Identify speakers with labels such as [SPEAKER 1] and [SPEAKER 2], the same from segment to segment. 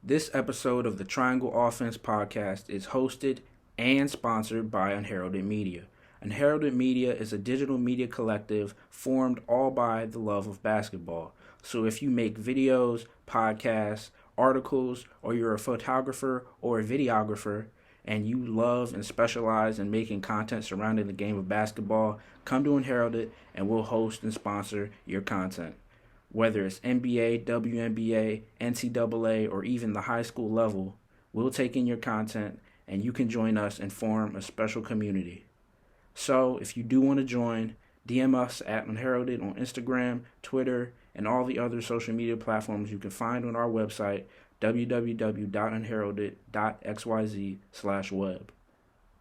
[SPEAKER 1] This episode of the Triangle Offense podcast is hosted and sponsored by Unheralded Media. Unheralded Media is a digital media collective formed all by the love of basketball. So if you make videos, podcasts, articles, or you're a photographer or a videographer, and you love and specialize in making content surrounding the game of basketball, come to Unheralded and we'll host and sponsor your content. Whether it's NBA, WNBA, NCAA, or even the high school level, we'll take in your content and you can join us and form a special community. So if you do want to join, DM us at Unheralded on Instagram, Twitter, and all the other social media platforms you can find on our website, www.unheralded.xyz/web.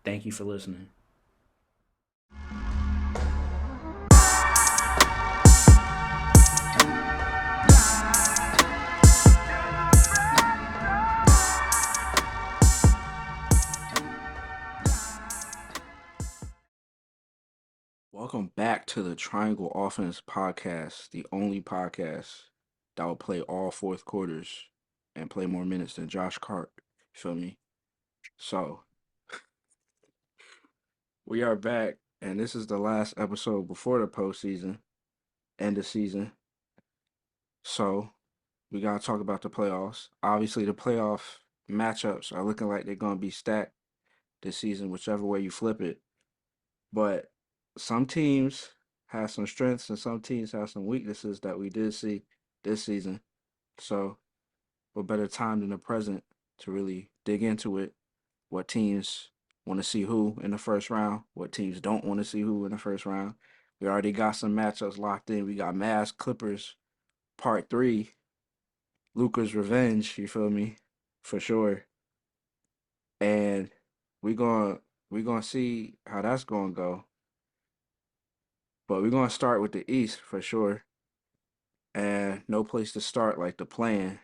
[SPEAKER 1] Thank you for listening. Welcome back to the Triangle Offense podcast, the only podcast that will play all fourth quarters and play more minutes than Josh Hart. You feel me? So, we are back, and this is the last episode before the postseason, end of season. So, we got to talk about the playoffs. Obviously, the playoff matchups are looking like they're going to be stacked this season, whichever way you flip it. But some teams have some strengths and some teams have some weaknesses that we did see this season. So, what better time than the present to really dig into it? What teams want to see who in the first round? What teams don't want to see who in the first round? We already got some matchups locked in. We got Mavs Clippers Part 3, Luka's Revenge, you feel me? For sure. And we gonna see how that's gonna go. But we're gonna start with the East for sure. And no place to start like the plan,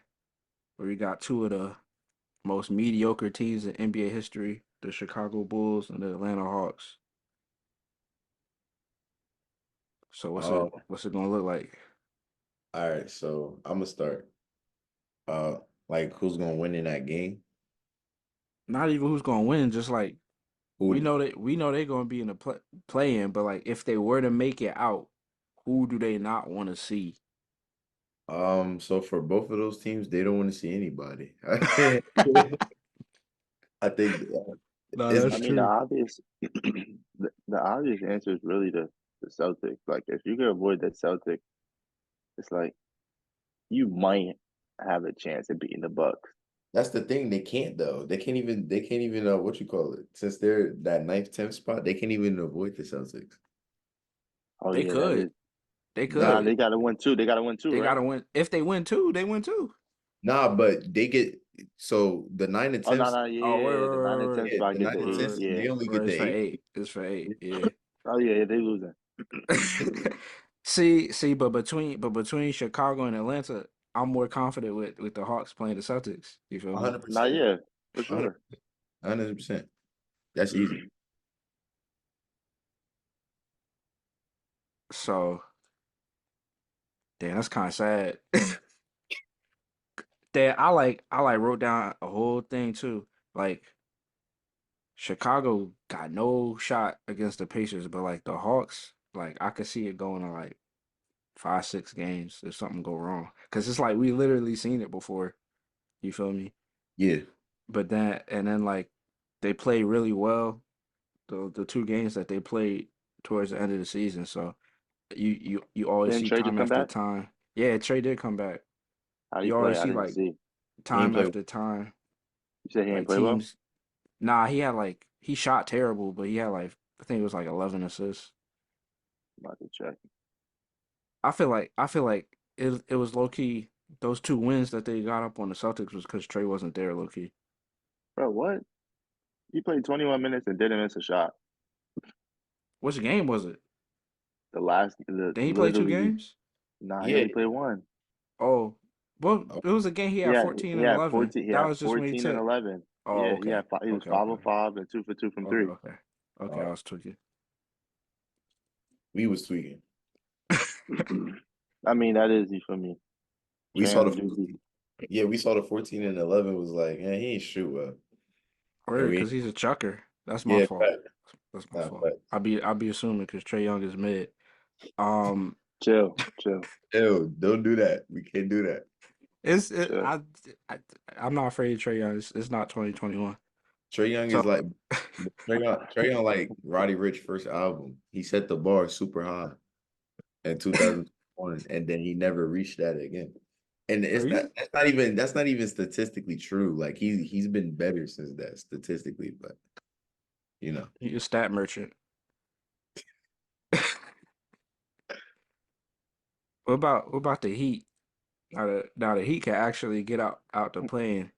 [SPEAKER 1] where we got two of the most mediocre teams in NBA history, the Chicago Bulls and the Atlanta Hawks. So
[SPEAKER 2] Um,
[SPEAKER 1] what's it gonna look like?
[SPEAKER 2] all right, so I'm gonna start. Uh, like who's gonna win in that game?
[SPEAKER 1] Not even who's gonna win, just like
[SPEAKER 2] Who?
[SPEAKER 1] we know they're gonna be in the play in, but like if they were to make it out, who do they not want to see?
[SPEAKER 2] So for both of those teams, they don't want to see anybody. I think
[SPEAKER 1] No,
[SPEAKER 2] it's
[SPEAKER 1] that's
[SPEAKER 3] I mean, the
[SPEAKER 1] true.
[SPEAKER 3] obvious, the obvious answer is really the Celtics. Like, if you can avoid the Celtics, it's like you might have a chance at beating the Bucks.
[SPEAKER 2] that's the thing. They can't though. They can't even what you call it. Since they're that ninth, 10th spot, they can't even avoid the Celtics.
[SPEAKER 3] Oh
[SPEAKER 1] They
[SPEAKER 3] yeah, that
[SPEAKER 1] could,
[SPEAKER 3] is.
[SPEAKER 1] they
[SPEAKER 3] Nah,
[SPEAKER 2] No,
[SPEAKER 1] could,
[SPEAKER 3] they got to win too. They got to win too,
[SPEAKER 1] they
[SPEAKER 3] right?
[SPEAKER 1] gotta win. If they win two, they win two.
[SPEAKER 2] nah, but they get so the 9 and
[SPEAKER 3] Oh
[SPEAKER 2] 10th,
[SPEAKER 3] no, no, yeah,
[SPEAKER 1] Oh,
[SPEAKER 3] yeah, yeah. The 9 and 10
[SPEAKER 2] yeah,
[SPEAKER 3] spot
[SPEAKER 2] the
[SPEAKER 3] get
[SPEAKER 2] 9
[SPEAKER 3] the
[SPEAKER 2] and
[SPEAKER 3] eight.
[SPEAKER 2] 10th,
[SPEAKER 3] Yeah.
[SPEAKER 2] they only get
[SPEAKER 1] It's
[SPEAKER 2] the
[SPEAKER 1] for
[SPEAKER 2] eight.
[SPEAKER 1] eight. It's for eight. Yeah.
[SPEAKER 3] Oh yeah, they losing.
[SPEAKER 1] See, but between Chicago and Atlanta, I'm more confident with the Hawks playing the Celtics. You feel me?
[SPEAKER 3] Not
[SPEAKER 2] 100%.
[SPEAKER 3] yeah, for
[SPEAKER 2] 100%.
[SPEAKER 3] sure.
[SPEAKER 2] 100%. That's easy.
[SPEAKER 1] So, damn, that's kind of sad. That I like wrote down a whole thing too. Like Chicago got no shot against the Pacers, but like the Hawks, like I could see it going to like 5, 6 games if something go wrong. Cause it's like we literally seen it before. You feel me?
[SPEAKER 2] Yeah.
[SPEAKER 1] But then like they play really well the 2 games that they played towards the end of the season. So you always
[SPEAKER 3] Then
[SPEAKER 1] see
[SPEAKER 3] Trey just
[SPEAKER 1] time
[SPEAKER 3] come
[SPEAKER 1] after
[SPEAKER 3] back.
[SPEAKER 1] time. Yeah, Trey did come back.
[SPEAKER 3] How do you
[SPEAKER 1] You
[SPEAKER 3] play?
[SPEAKER 1] always
[SPEAKER 3] I
[SPEAKER 1] see
[SPEAKER 3] didn't
[SPEAKER 1] like
[SPEAKER 3] see.
[SPEAKER 2] He ain't
[SPEAKER 1] time
[SPEAKER 2] play.
[SPEAKER 1] after time,
[SPEAKER 3] You said he didn't
[SPEAKER 1] like
[SPEAKER 3] play well.
[SPEAKER 1] teams. Nah, he had like he shot terrible, but he had like I think it was like 11 assists.
[SPEAKER 3] I'm about to check.
[SPEAKER 1] I feel like it was low key. Those 2 wins that they got up on the Celtics was because Trey wasn't there, low key.
[SPEAKER 3] Bro, what? He played 21 minutes and didn't miss a shot.
[SPEAKER 1] Which game was it?
[SPEAKER 3] The
[SPEAKER 1] Did he play two
[SPEAKER 3] literally,
[SPEAKER 1] games?
[SPEAKER 3] nah, he
[SPEAKER 2] Yeah.
[SPEAKER 3] only played one.
[SPEAKER 1] Oh, well,
[SPEAKER 2] Oh,
[SPEAKER 1] it was a game he had
[SPEAKER 3] Yeah,
[SPEAKER 1] 14
[SPEAKER 3] he
[SPEAKER 1] and
[SPEAKER 3] had
[SPEAKER 1] 11.
[SPEAKER 3] 14. He
[SPEAKER 1] That
[SPEAKER 3] had
[SPEAKER 1] was just when he
[SPEAKER 3] 14 and
[SPEAKER 1] took.
[SPEAKER 3] 11.
[SPEAKER 1] Oh,
[SPEAKER 3] Yeah,
[SPEAKER 1] okay,
[SPEAKER 3] he was
[SPEAKER 1] okay,
[SPEAKER 3] 5
[SPEAKER 1] okay,
[SPEAKER 3] of 5 and 2 for 2 from
[SPEAKER 1] okay,
[SPEAKER 3] three.
[SPEAKER 1] okay, okay. I
[SPEAKER 2] oh,
[SPEAKER 1] was tweaking.
[SPEAKER 2] we was tweaking.
[SPEAKER 3] I mean, that is you feel me.
[SPEAKER 2] We
[SPEAKER 3] Trey
[SPEAKER 2] saw the
[SPEAKER 3] only
[SPEAKER 2] full
[SPEAKER 3] do be
[SPEAKER 2] team. Yeah, we saw the 14 and 11 was like, he ain't shoot well. And
[SPEAKER 1] Word,
[SPEAKER 2] we
[SPEAKER 1] because he's a chucker. That's my
[SPEAKER 2] yeah,
[SPEAKER 1] fault.
[SPEAKER 2] fact.
[SPEAKER 1] That's my
[SPEAKER 2] Nah,
[SPEAKER 1] fault.
[SPEAKER 2] fact.
[SPEAKER 1] I'll be assuming because Trey Young is mid. Um,
[SPEAKER 3] Chill, chill,
[SPEAKER 2] Ew, don't do that. We can't do that.
[SPEAKER 1] it's it,
[SPEAKER 3] chill.
[SPEAKER 1] I I'm not afraid of Trey Young. It's not 2021.
[SPEAKER 2] Trey Young
[SPEAKER 1] So
[SPEAKER 2] is like Trey Young like Roddy Ricch first album. He set the bar super high in 2001, and then he never reached that again. And
[SPEAKER 1] are
[SPEAKER 2] it's
[SPEAKER 1] you
[SPEAKER 2] that's not even statistically true. Like he's been better since that statistically, but you know.
[SPEAKER 1] you a stat merchant? What about the Heat? Now the Heat can actually get out the plane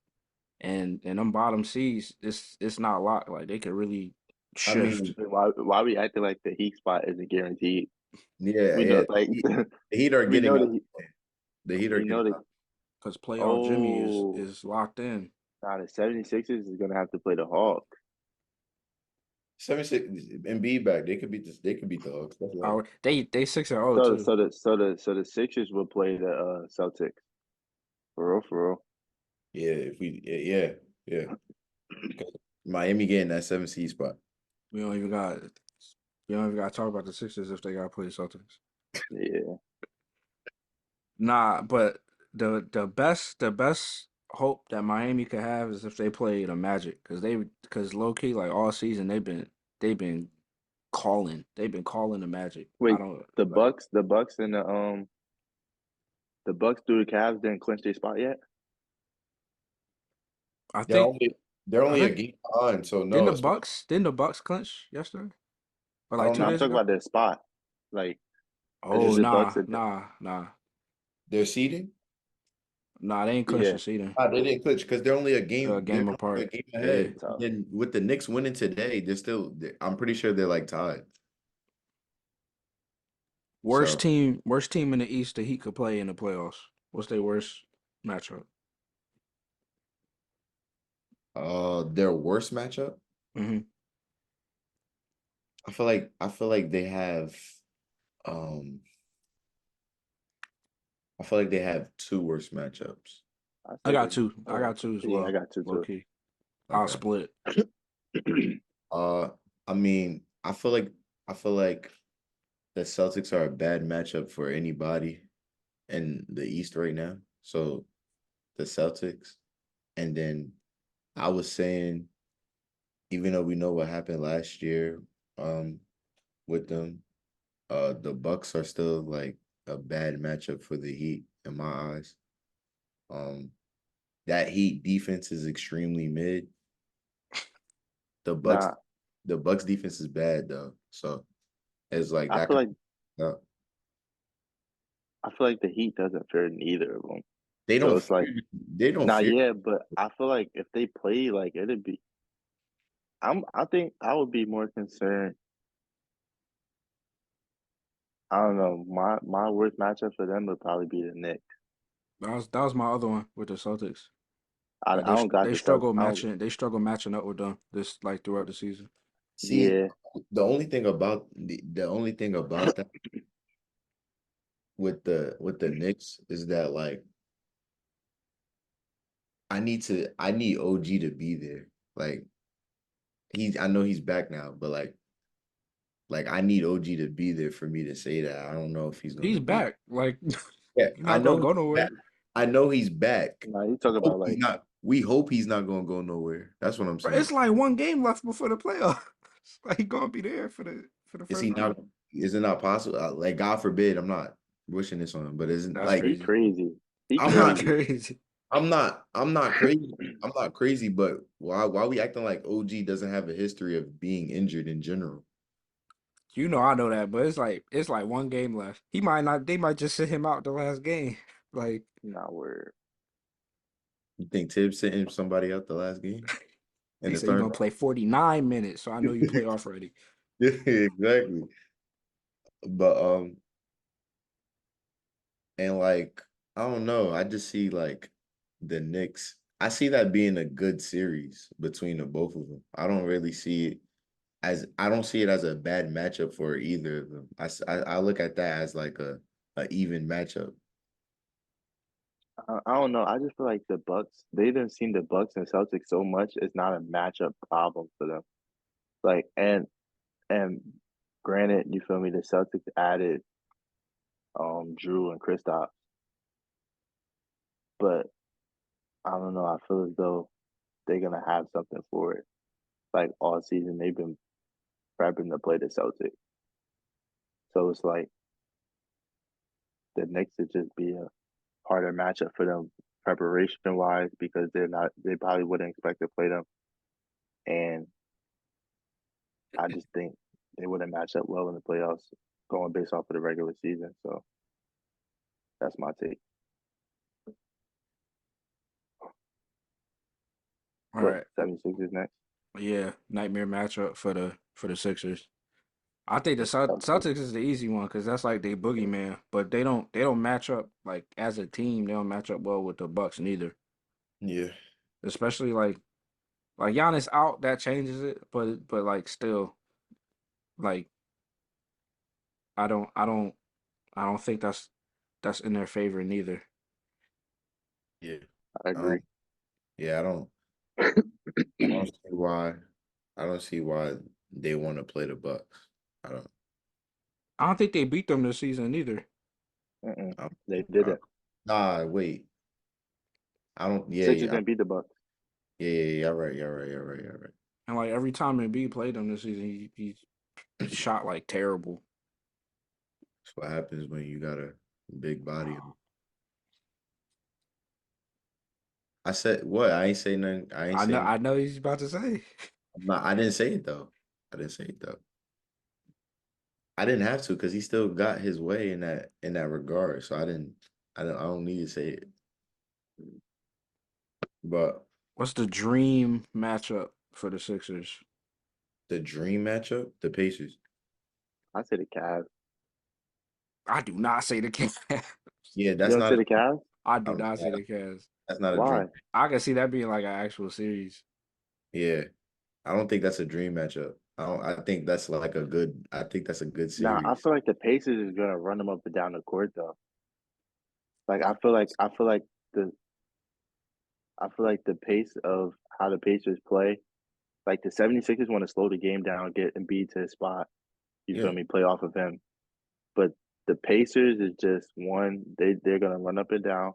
[SPEAKER 1] and them bottom seeds. It's not locked. Like they could really
[SPEAKER 2] I
[SPEAKER 1] shift.
[SPEAKER 2] mean,
[SPEAKER 3] Why we acting like the Heat spot isn't guaranteed?
[SPEAKER 2] yeah,
[SPEAKER 3] We know,
[SPEAKER 2] yeah.
[SPEAKER 3] like
[SPEAKER 2] The Heat are
[SPEAKER 3] we
[SPEAKER 2] getting
[SPEAKER 3] know
[SPEAKER 2] out.
[SPEAKER 3] that.
[SPEAKER 2] The Heat are
[SPEAKER 3] We know
[SPEAKER 2] getting
[SPEAKER 3] that.
[SPEAKER 2] out.
[SPEAKER 1] Because playoff Jimmy is
[SPEAKER 3] Oh,
[SPEAKER 1] is locked in.
[SPEAKER 3] now the 76ers is gonna have to play the Hawks.
[SPEAKER 2] 76 and be back. They could beat the Hawks. That's right.
[SPEAKER 1] Oh, they 6-0
[SPEAKER 3] So
[SPEAKER 1] too.
[SPEAKER 3] so the Sixers will play the Celtics for real, for real.
[SPEAKER 2] Yeah, if we yeah, yeah. Miami getting that 7 seed spot.
[SPEAKER 1] We don't even got we don't even got to talk about the Sixers if they got to play the Celtics.
[SPEAKER 3] Yeah,
[SPEAKER 1] Nah, but the best hope that Miami could have is if they play the Magic because low key like all season they've been calling the Magic. I
[SPEAKER 3] wait,
[SPEAKER 1] don't
[SPEAKER 3] the
[SPEAKER 1] like.
[SPEAKER 3] Bucks, the Bucks and the Bucks through the Cavs didn't clinch their spot yet.
[SPEAKER 1] I
[SPEAKER 2] They're
[SPEAKER 1] think
[SPEAKER 2] only they're
[SPEAKER 1] I
[SPEAKER 2] only a
[SPEAKER 1] think
[SPEAKER 2] game behind, so
[SPEAKER 1] didn't
[SPEAKER 2] no,
[SPEAKER 1] the
[SPEAKER 2] it's
[SPEAKER 1] Bucks didn't the Bucks clinch yesterday or
[SPEAKER 2] I
[SPEAKER 1] like
[SPEAKER 2] don't
[SPEAKER 1] two
[SPEAKER 3] No,
[SPEAKER 2] know.
[SPEAKER 3] I'm
[SPEAKER 1] days
[SPEAKER 3] talking
[SPEAKER 1] ago?
[SPEAKER 3] about their spot. Like,
[SPEAKER 1] Oh
[SPEAKER 3] the Bucks
[SPEAKER 1] nah
[SPEAKER 3] are,
[SPEAKER 1] nah nah
[SPEAKER 2] They're seeding.
[SPEAKER 1] nah they ain't clinched
[SPEAKER 3] yeah,
[SPEAKER 1] the seeding.
[SPEAKER 2] They didn't clinch because they're only a game. They're
[SPEAKER 1] Game
[SPEAKER 2] only a
[SPEAKER 1] apart.
[SPEAKER 2] game
[SPEAKER 1] Yeah.
[SPEAKER 2] ahead.
[SPEAKER 3] tough.
[SPEAKER 2] Then with the Knicks winning today, I'm pretty sure they're like tied. So,
[SPEAKER 1] Worst team in the East that he could play in the playoffs. What's their worst matchup?
[SPEAKER 2] their worst matchup.
[SPEAKER 1] Hmm.
[SPEAKER 2] I feel like they have. Um, I feel like they have two worst matchups.
[SPEAKER 3] I
[SPEAKER 1] I
[SPEAKER 3] say
[SPEAKER 1] got
[SPEAKER 3] the
[SPEAKER 1] two. I
[SPEAKER 3] uh,
[SPEAKER 1] got two as
[SPEAKER 3] yeah, I
[SPEAKER 1] well.
[SPEAKER 3] got two
[SPEAKER 1] Low
[SPEAKER 3] too.
[SPEAKER 1] key. I'll
[SPEAKER 2] Okay.
[SPEAKER 1] split.
[SPEAKER 2] Uh, I mean, I feel like the Celtics are a bad matchup for anybody in the East right now. So the Celtics, and then I was saying, even though we know what happened last year, um, with them, the Bucks are still like a bad matchup for the Heat in my eyes. Um, that Heat defense is extremely mid. The Bucks,
[SPEAKER 3] Nah,
[SPEAKER 2] the Bucks defense is bad though, so it's like
[SPEAKER 3] I
[SPEAKER 2] that
[SPEAKER 3] feel
[SPEAKER 2] could.
[SPEAKER 3] like I feel like the Heat doesn't fear neither of them.
[SPEAKER 2] They
[SPEAKER 3] So
[SPEAKER 2] don't
[SPEAKER 3] it's like,
[SPEAKER 2] fear. They don't
[SPEAKER 3] nah,
[SPEAKER 2] fear.
[SPEAKER 3] yeah, but I feel like if they play, like it'd be. I think I would be more concerned. I don't know. My worst matchup for them would probably be the Knicks.
[SPEAKER 1] That was my other one with the Celtics. Like
[SPEAKER 3] I don't got
[SPEAKER 1] they
[SPEAKER 3] the Celtics.
[SPEAKER 1] struggle
[SPEAKER 3] I don't.
[SPEAKER 1] matching up with them this like throughout the season.
[SPEAKER 2] See,
[SPEAKER 3] Yeah,
[SPEAKER 2] the only thing about that with the Knicks is that like I need OG to be there. Like I know he's back now, but like I need OG to be there for me to say that. I don't know if he's
[SPEAKER 1] He's
[SPEAKER 2] gonna be.
[SPEAKER 1] back. Like
[SPEAKER 2] Yeah,
[SPEAKER 1] you're
[SPEAKER 2] I
[SPEAKER 1] not gonna
[SPEAKER 2] know
[SPEAKER 1] go
[SPEAKER 2] he's back.
[SPEAKER 1] nowhere.
[SPEAKER 2] I know he's back.
[SPEAKER 3] nah, you talk about like
[SPEAKER 2] We hope he's not gonna go nowhere. That's what I'm
[SPEAKER 1] But
[SPEAKER 2] saying.
[SPEAKER 1] it's like one game left before the playoffs. Like he gonna be there for the
[SPEAKER 2] Is
[SPEAKER 1] first
[SPEAKER 2] he not?
[SPEAKER 1] round.
[SPEAKER 2] Is it not possible? Like God forbid, I'm not wishing this on him, but isn't
[SPEAKER 1] That's
[SPEAKER 2] like
[SPEAKER 3] he
[SPEAKER 1] crazy.
[SPEAKER 3] crazy. He
[SPEAKER 2] I'm
[SPEAKER 1] That's
[SPEAKER 2] not.
[SPEAKER 3] crazy.
[SPEAKER 1] crazy.
[SPEAKER 2] I'm not crazy. I'm not crazy, but why we acting like OG doesn't have a history of being injured in general?
[SPEAKER 1] You know I know that, but it's like one game left. He might not they might just sit him out the last game. Like
[SPEAKER 3] Not word.
[SPEAKER 2] You think Tibbs sitting somebody out the last game in
[SPEAKER 1] he
[SPEAKER 2] the
[SPEAKER 1] said you're
[SPEAKER 2] starting?
[SPEAKER 1] gonna play 49 minutes, so I know you play off already.
[SPEAKER 2] Yeah, exactly. But and like I don't know. I just see like the Knicks. I see that being a good series between the both of them. I don't see it as a bad matchup for either of them. I look at that as like a even matchup.
[SPEAKER 3] I don't know. I just feel like the Bucks. They didn't seen the Bucks and Celtics so much. It's not a matchup problem for them. Like and granted, you feel me. The Celtics added Drew and Kristaps, but I don't know. I feel as though they're gonna have something for it. Like all season, they've been prepping to play the Celtics, so it's like the Knicks would just be a harder matchup for them preparation wise because they're not. They probably wouldn't expect to play them, and I just think they wouldn't match up well in the playoffs going based off of the regular season. So that's my take.
[SPEAKER 1] All
[SPEAKER 3] What
[SPEAKER 1] right.
[SPEAKER 3] 76ers next?
[SPEAKER 1] Yeah, nightmare matchup for the Sixers. I think the
[SPEAKER 3] Celtics.
[SPEAKER 1] Celtics is the easy one because that's like they boogeyman, but they don't match up like as a team. They don't match up well with the Bucks neither.
[SPEAKER 2] Yeah.
[SPEAKER 1] Especially like Giannis out, that changes it, but like still like I don't I don't I don't think that's in their favor neither.
[SPEAKER 2] Yeah.
[SPEAKER 3] I
[SPEAKER 2] I
[SPEAKER 3] agree.
[SPEAKER 2] don't. Yeah. I don't see why. I don't see why they want to play the Bucks. I don't.
[SPEAKER 1] I don't think they beat them this season either.
[SPEAKER 3] Mm-mm.
[SPEAKER 2] I,
[SPEAKER 3] They
[SPEAKER 2] I,
[SPEAKER 3] didn't.
[SPEAKER 2] nah. Wait. I don't. Yeah.
[SPEAKER 3] Sixers
[SPEAKER 2] Yeah.
[SPEAKER 3] didn't beat the Bucks.
[SPEAKER 2] Yeah. Yeah. You're right. You're right. You're right. You're
[SPEAKER 1] And like every time Embiid played them this season, he
[SPEAKER 2] right.
[SPEAKER 1] shot like terrible.
[SPEAKER 2] That's what happens when you got a big body. I said what? I ain't say nothing. I ain't
[SPEAKER 1] I know
[SPEAKER 2] say.
[SPEAKER 1] I know he's about to say.
[SPEAKER 2] I didn't say it though. I didn't say it though. I didn't have to because he still got his way in that regard. So I didn't. I don't need to say it. But
[SPEAKER 1] What's the dream matchup for the Sixers?
[SPEAKER 2] the dream matchup, the Pacers.
[SPEAKER 3] I say the Cavs.
[SPEAKER 1] I do not say the Cavs.
[SPEAKER 2] Yeah,
[SPEAKER 3] You
[SPEAKER 2] that's
[SPEAKER 3] don't say
[SPEAKER 2] not.
[SPEAKER 3] the Cavs?
[SPEAKER 1] I do not
[SPEAKER 2] Yeah,
[SPEAKER 1] say the Cavs.
[SPEAKER 2] that's not a dream.
[SPEAKER 3] Why?
[SPEAKER 1] I can see that being like an actual series.
[SPEAKER 2] Yeah, I don't think that's a dream matchup. I don't. I think that's like a good. I think that's a good
[SPEAKER 3] Nah, I
[SPEAKER 2] series.
[SPEAKER 3] feel like the Pacers is gonna run them up and down the court though. Like the I feel like the pace of how the Pacers play, like the 76ers want to slow the game down, get Embiid to his spot. You
[SPEAKER 2] Yeah,
[SPEAKER 3] feel me? Play off of him. But the Pacers is just one. They're gonna run up and down.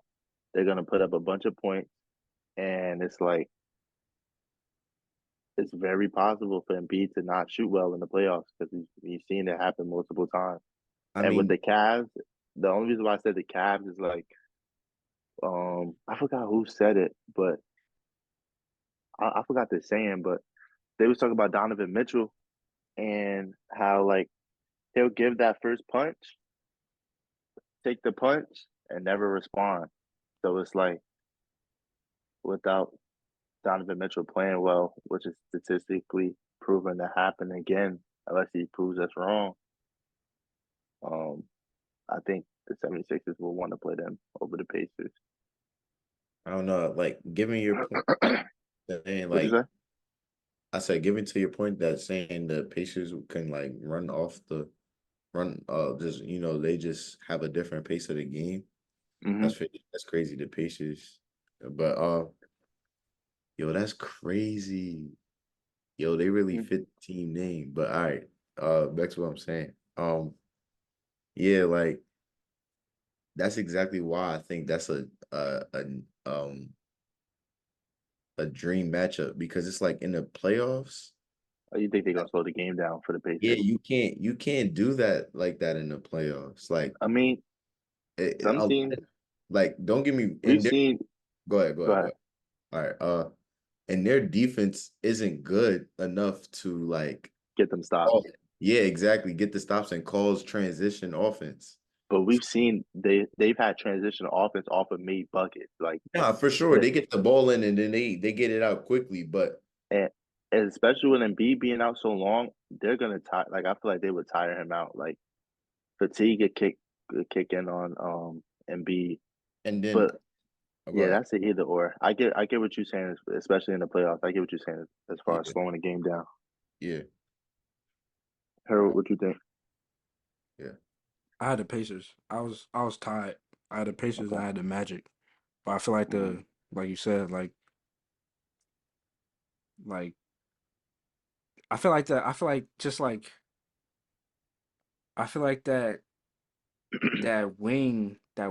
[SPEAKER 3] They're gonna put up a bunch of points, and it's like it's very possible for Embiid to not shoot well in the playoffs because we've seen it happen multiple times.
[SPEAKER 2] I
[SPEAKER 3] And with
[SPEAKER 2] mean,
[SPEAKER 3] the Cavs, the only reason why I said the Cavs is like I forgot who said it, but I forgot the saying, but they was talking about Donovan Mitchell and how like he'll give that first punch, take the punch, and never respond. So it's like without Donovan Mitchell playing well, which is statistically proven to happen again, unless he proves us wrong. Um, I think the 76ers will want to play them over the Pacers.
[SPEAKER 2] I don't know. Like, giving your point, saying
[SPEAKER 3] What'd you
[SPEAKER 2] like
[SPEAKER 3] say?
[SPEAKER 2] I said, giving to your point that saying the Pacers can like run. Just they just have a different pace of the game.
[SPEAKER 3] Mm-hmm.
[SPEAKER 2] That's crazy. The Pacers, but yo, that's crazy. Yo, they really
[SPEAKER 3] Mm-hmm.
[SPEAKER 2] fit the team name. But all right, back to what I'm saying. Yeah, like that's exactly why I think that's um a dream matchup because it's like in the playoffs.
[SPEAKER 3] Oh, you think they're gonna slow the game down for the
[SPEAKER 2] Yeah,
[SPEAKER 3] Pacers?
[SPEAKER 2] you can't do that like that in the playoffs. Like
[SPEAKER 3] I mean,
[SPEAKER 2] a
[SPEAKER 3] some
[SPEAKER 2] lot
[SPEAKER 3] teams
[SPEAKER 2] like don't get me
[SPEAKER 3] we've
[SPEAKER 2] and their
[SPEAKER 3] seen.
[SPEAKER 2] go ahead, go
[SPEAKER 3] Go
[SPEAKER 2] ahead, go
[SPEAKER 3] ahead.
[SPEAKER 2] ahead. All right, and their defense isn't good enough to like
[SPEAKER 3] Get them
[SPEAKER 2] oh
[SPEAKER 3] stops.
[SPEAKER 2] yeah, exactly. Get the stops and cause transition offense.
[SPEAKER 3] But we've seen they've had transition offense off of made buckets. Like
[SPEAKER 2] Yeah, for sure.
[SPEAKER 3] that
[SPEAKER 2] They get the ball in and then they get it out quickly. But
[SPEAKER 3] and, and especially with Embiid being out so long, they're gonna tire like I feel like they would tire him out. Like fatigue could kick in on Embiid.
[SPEAKER 2] and then
[SPEAKER 3] But
[SPEAKER 2] oh, go
[SPEAKER 3] yeah,
[SPEAKER 2] ahead.
[SPEAKER 3] that's an either or. I get what you're saying, especially in the playoffs. I get what you're saying as far as
[SPEAKER 2] Yeah,
[SPEAKER 3] slowing the game down.
[SPEAKER 2] yeah,
[SPEAKER 3] Harold, what you think?
[SPEAKER 2] yeah.
[SPEAKER 1] I had the Pacers. I was tied. I had the Pacers and
[SPEAKER 3] Okay.
[SPEAKER 1] I had the Magic. But I feel like
[SPEAKER 3] Mhm.
[SPEAKER 1] like you said, like I feel like that. I feel like just like I feel like that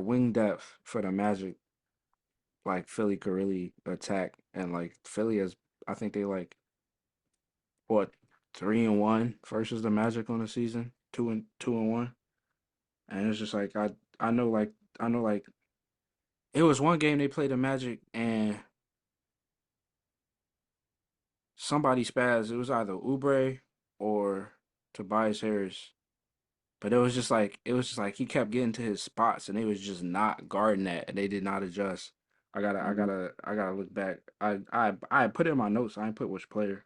[SPEAKER 1] wing depth for the Magic, like Philly could really attack, and like Philly is, I think they like what 3-1 versus the Magic on the season, 2-1, and it's just like I know like I know like it was one game they played the Magic and somebody spazzed. It was either Oubre or Tobias Harris. But it was just like he kept getting to his spots and they was just not guarding that and they did not adjust. I gotta look back. I put it in my notes. I didn't put which player.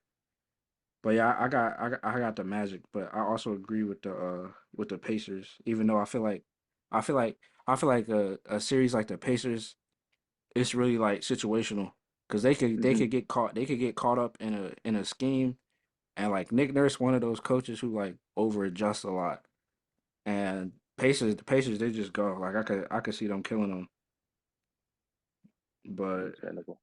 [SPEAKER 1] But yeah, I got the Magic, but I also agree with the Pacers. Even though I feel like I feel like a series like the Pacers, it's really like situational because they
[SPEAKER 3] Mhm.
[SPEAKER 1] could get caught up in a scheme, and like Nick Nurse, one of those coaches who like over adjusts a lot. And the Pacers, they just go. Like I could see them killing them. But
[SPEAKER 3] Understandable.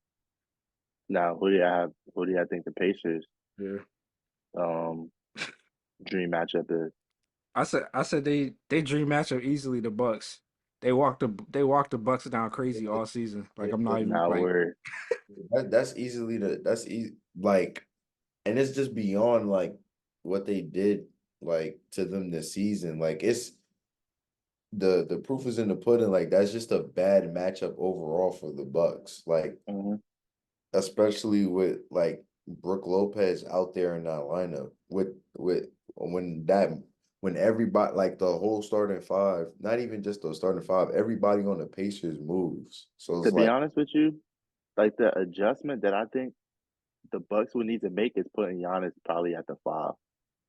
[SPEAKER 3] Now, who do you have? Who do you think the Pacers
[SPEAKER 1] yeah,
[SPEAKER 3] um dream matchup is?
[SPEAKER 1] I said they dream matchup easily the Bucks. They walked the Bucks down crazy all season. Like I'm not even
[SPEAKER 3] Now
[SPEAKER 1] like
[SPEAKER 3] we're
[SPEAKER 2] That's easily that's easy like, and it's just beyond like what they did like to them this season. Like it's the proof is in the pudding. Like that's just a bad matchup overall for the Bucks. Like
[SPEAKER 3] mhm.
[SPEAKER 2] especially with like Brooke Lopez out there in that lineup with when that when everybody like the whole starting five, not even just the starting five, everybody on the Pacers moves. So
[SPEAKER 3] To
[SPEAKER 2] it's
[SPEAKER 3] be
[SPEAKER 2] like
[SPEAKER 3] honest with you, like the adjustment that I think the Bucks would need to make is putting Giannis probably at the 5,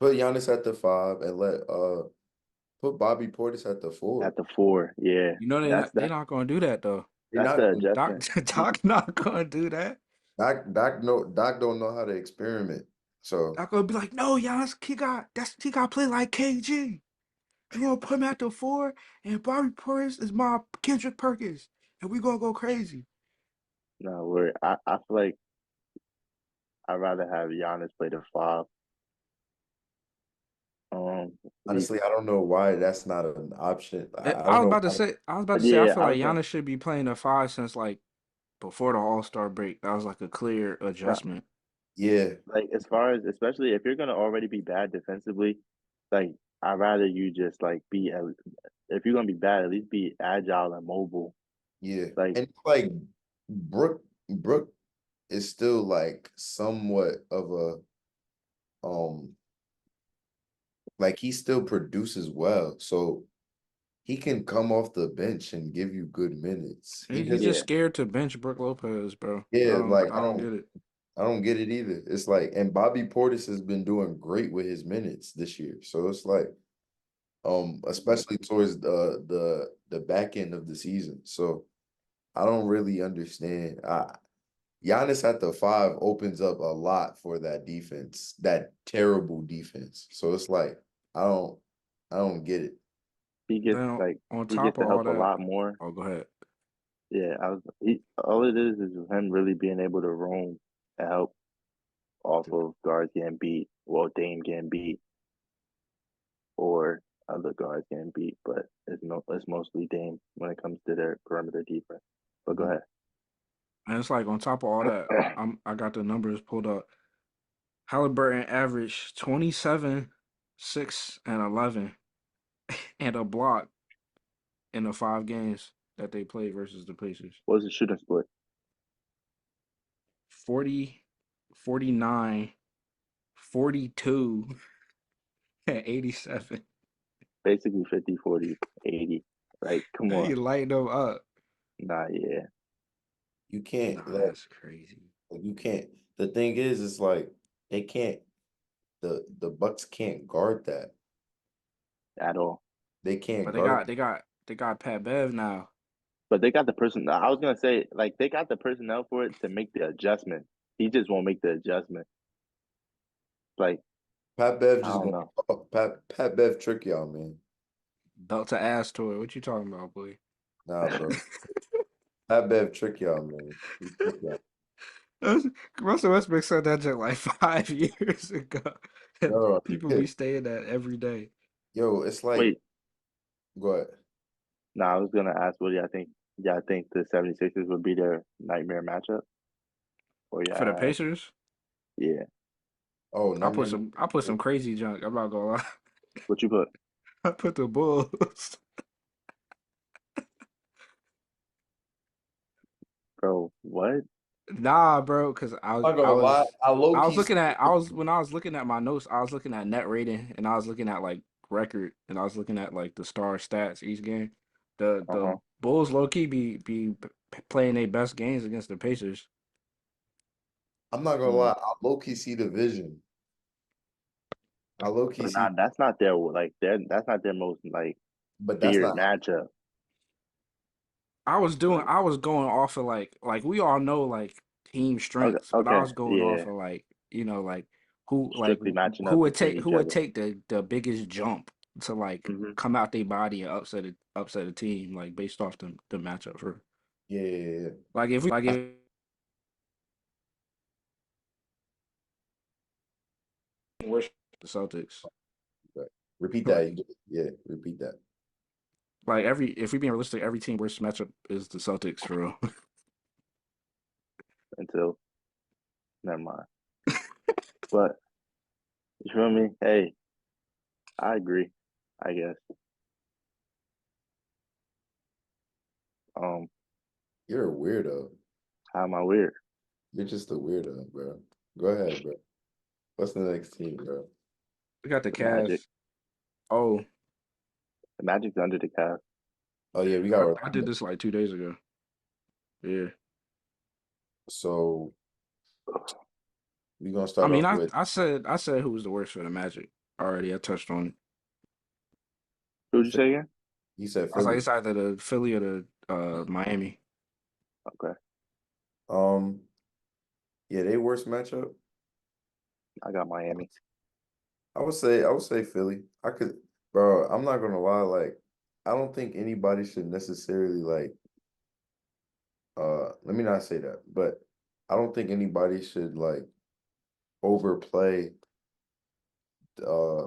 [SPEAKER 2] put Giannis at the five and let put Bobby Portis at the
[SPEAKER 3] at
[SPEAKER 2] four.
[SPEAKER 3] the 4. Yeah,
[SPEAKER 1] you know
[SPEAKER 3] that's
[SPEAKER 1] they
[SPEAKER 3] that.
[SPEAKER 1] not gonna do that though.
[SPEAKER 2] They're
[SPEAKER 3] That's
[SPEAKER 2] not
[SPEAKER 3] the
[SPEAKER 2] gonna
[SPEAKER 1] Doc
[SPEAKER 3] adjustment.
[SPEAKER 1] Doc not gonna do that.
[SPEAKER 2] Doc don't know how to experiment. So
[SPEAKER 1] Doc gonna be like, no, Giannis, he got play like KG. We gonna put him at the 4, and Bobby Portis is my Kendrick Perkins, and we gonna go crazy.
[SPEAKER 3] No, we're I feel like I'd rather have Giannis play the 5. At least,
[SPEAKER 2] honestly, I don't know why that's not an option. I
[SPEAKER 1] I
[SPEAKER 2] don't
[SPEAKER 1] was
[SPEAKER 2] know
[SPEAKER 1] about to
[SPEAKER 2] why.
[SPEAKER 1] say, I
[SPEAKER 3] yeah,
[SPEAKER 1] feel
[SPEAKER 3] I
[SPEAKER 1] like
[SPEAKER 3] was gonna.
[SPEAKER 1] Giannis should be playing the 5 since like before the All Star break. That was like a clear
[SPEAKER 3] No,
[SPEAKER 1] adjustment.
[SPEAKER 2] Yeah,
[SPEAKER 3] like as far as especially if you're gonna already be bad defensively, like I'd rather you just like be if you're gonna be bad, at least be agile and mobile.
[SPEAKER 2] yeah.
[SPEAKER 3] Like
[SPEAKER 2] And like Brooke is still like somewhat of a like he still produces well. So he can come off the bench and give you good minutes. He
[SPEAKER 1] He's
[SPEAKER 2] just
[SPEAKER 1] just
[SPEAKER 3] yeah,
[SPEAKER 1] scared to bench Brooke Lopez, bro.
[SPEAKER 2] yeah, like
[SPEAKER 1] I don't get it.
[SPEAKER 2] I don't get it either. It's like and Bobby Portis has been doing great with his minutes this year. So it's like especially towards the back end of the season. So I don't really understand. Giannis at the five opens up a lot for that defense, that terrible defense. So it's like I don't I don't get it.
[SPEAKER 3] he gets
[SPEAKER 1] Then
[SPEAKER 3] like
[SPEAKER 1] on
[SPEAKER 3] he
[SPEAKER 1] top
[SPEAKER 3] gets
[SPEAKER 1] of
[SPEAKER 3] to
[SPEAKER 1] all
[SPEAKER 3] help a
[SPEAKER 1] that,
[SPEAKER 3] lot more.
[SPEAKER 1] oh, go ahead.
[SPEAKER 3] Yeah, all it is him really being able to roam and help off of guards getting beat, well, Dame getting beat, or other guards getting beat, but it's mostly Dame when it comes to their perimeter defense. But go
[SPEAKER 2] Mhm.
[SPEAKER 3] ahead.
[SPEAKER 1] And it's like on top of all that, I got the numbers pulled up. Halliburton averaged 27, 6, and 11, and a block in the 5 games that they played versus the Pacers.
[SPEAKER 3] What was the shooting split?
[SPEAKER 1] 40, 49, 42, and 87.
[SPEAKER 3] Basically 50, 40, 80. Like, come
[SPEAKER 1] Hey,
[SPEAKER 3] on.
[SPEAKER 1] you light them up.
[SPEAKER 3] Nah, yeah.
[SPEAKER 2] You can't
[SPEAKER 1] Nah, that's crazy.
[SPEAKER 2] you can't. The thing is, it's like they can't. The Bucks can't guard that.
[SPEAKER 3] At all.
[SPEAKER 2] They
[SPEAKER 1] But
[SPEAKER 2] can't
[SPEAKER 1] they
[SPEAKER 2] guard.
[SPEAKER 1] got they got they got Pat Bev now.
[SPEAKER 3] But they got the person. I was gonna say, like, they got the personnel for it to make the adjustment. He just won't make the adjustment. Like,
[SPEAKER 2] Pat Bev
[SPEAKER 3] I
[SPEAKER 2] just
[SPEAKER 3] don't
[SPEAKER 2] gonna
[SPEAKER 3] know.
[SPEAKER 2] Pat Bev trick y'all, man.
[SPEAKER 1] Belt to ass toy. What you talking about, boy?
[SPEAKER 2] Nah, bro. That Bev trick y'all, man. He trick y'all.
[SPEAKER 1] Russell Westbrook said that just like 5 years ago. And
[SPEAKER 2] Yo,
[SPEAKER 1] people be staying that every day.
[SPEAKER 2] yo, it's like,
[SPEAKER 3] Wait,
[SPEAKER 2] go ahead.
[SPEAKER 3] I was gonna ask, what do y'all think? Yeah, I think the 76ers would be their nightmare matchup. Or
[SPEAKER 1] For the
[SPEAKER 3] yeah,
[SPEAKER 1] Pacers,
[SPEAKER 3] yeah.
[SPEAKER 2] Oh, nightmare.
[SPEAKER 1] I put some crazy junk. I'm not gonna lie.
[SPEAKER 3] What you put,
[SPEAKER 1] I put the Bulls.
[SPEAKER 3] bro? What?
[SPEAKER 1] Nah, bro, because
[SPEAKER 2] I'm not gonna lie. I low
[SPEAKER 1] I was
[SPEAKER 2] key
[SPEAKER 1] looking
[SPEAKER 2] see
[SPEAKER 1] at when I was looking at my notes, I was looking at net rating and I was looking at like record and I was looking at like the star stats each game. The
[SPEAKER 3] Uh-huh.
[SPEAKER 1] Bulls low key playing their best games against the Pacers.
[SPEAKER 2] I'm not gonna
[SPEAKER 3] Mm.
[SPEAKER 2] lie. I low key see the vision. I low key
[SPEAKER 3] But
[SPEAKER 2] see,
[SPEAKER 3] that's not their that's not their most like
[SPEAKER 2] but that's
[SPEAKER 3] feared
[SPEAKER 2] not.
[SPEAKER 3] matchup.
[SPEAKER 1] I was going off of like we all know like team
[SPEAKER 3] Okay,
[SPEAKER 1] strengths, but I
[SPEAKER 3] okay,
[SPEAKER 1] was going off
[SPEAKER 3] yeah.
[SPEAKER 1] of like like
[SPEAKER 3] Strictly matching up between each
[SPEAKER 1] who would
[SPEAKER 3] other.
[SPEAKER 1] take the biggest jump to like
[SPEAKER 3] Hmm.
[SPEAKER 1] come out their body and upset a team like based off the matchup for
[SPEAKER 2] Yeah, yeah, yeah.
[SPEAKER 1] like
[SPEAKER 2] I,
[SPEAKER 1] if worse the Celtics.
[SPEAKER 2] right. Repeat
[SPEAKER 1] Like
[SPEAKER 2] that. Yeah, repeat that.
[SPEAKER 1] every if we being realistic, every team worst matchup is the Celtics for real.
[SPEAKER 3] Until never mind. But you feel me? Hey, I agree. I guess. Um,
[SPEAKER 2] You're a weirdo.
[SPEAKER 3] how am I weird?
[SPEAKER 2] You're just a weirdo, bro. Go ahead, bro. What's the next team, bro?
[SPEAKER 1] We got the
[SPEAKER 3] The Magic.
[SPEAKER 1] Cavs. Oh,
[SPEAKER 3] The Magic's under the Cavs
[SPEAKER 2] Oh yeah, we got
[SPEAKER 1] I did
[SPEAKER 2] Orlando.
[SPEAKER 1] this like 2 days ago. Yeah.
[SPEAKER 2] So we're gonna
[SPEAKER 1] I
[SPEAKER 2] start
[SPEAKER 1] mean,
[SPEAKER 2] off with.
[SPEAKER 1] I said who was the worst for the Magic already. I touched on it.
[SPEAKER 3] Who'd
[SPEAKER 2] You
[SPEAKER 3] you
[SPEAKER 2] said
[SPEAKER 3] say again?
[SPEAKER 2] you said
[SPEAKER 1] I was like,
[SPEAKER 2] Philly.
[SPEAKER 1] it's either the Philly or the Miami.
[SPEAKER 3] Okay,
[SPEAKER 2] Um, yeah, they worst matchup.
[SPEAKER 3] I got Miami.
[SPEAKER 2] I would say Philly. I could, bro. I'm not gonna lie. Like, I don't think anybody should necessarily like. Let me not say that, but I don't think anybody should like overplay uh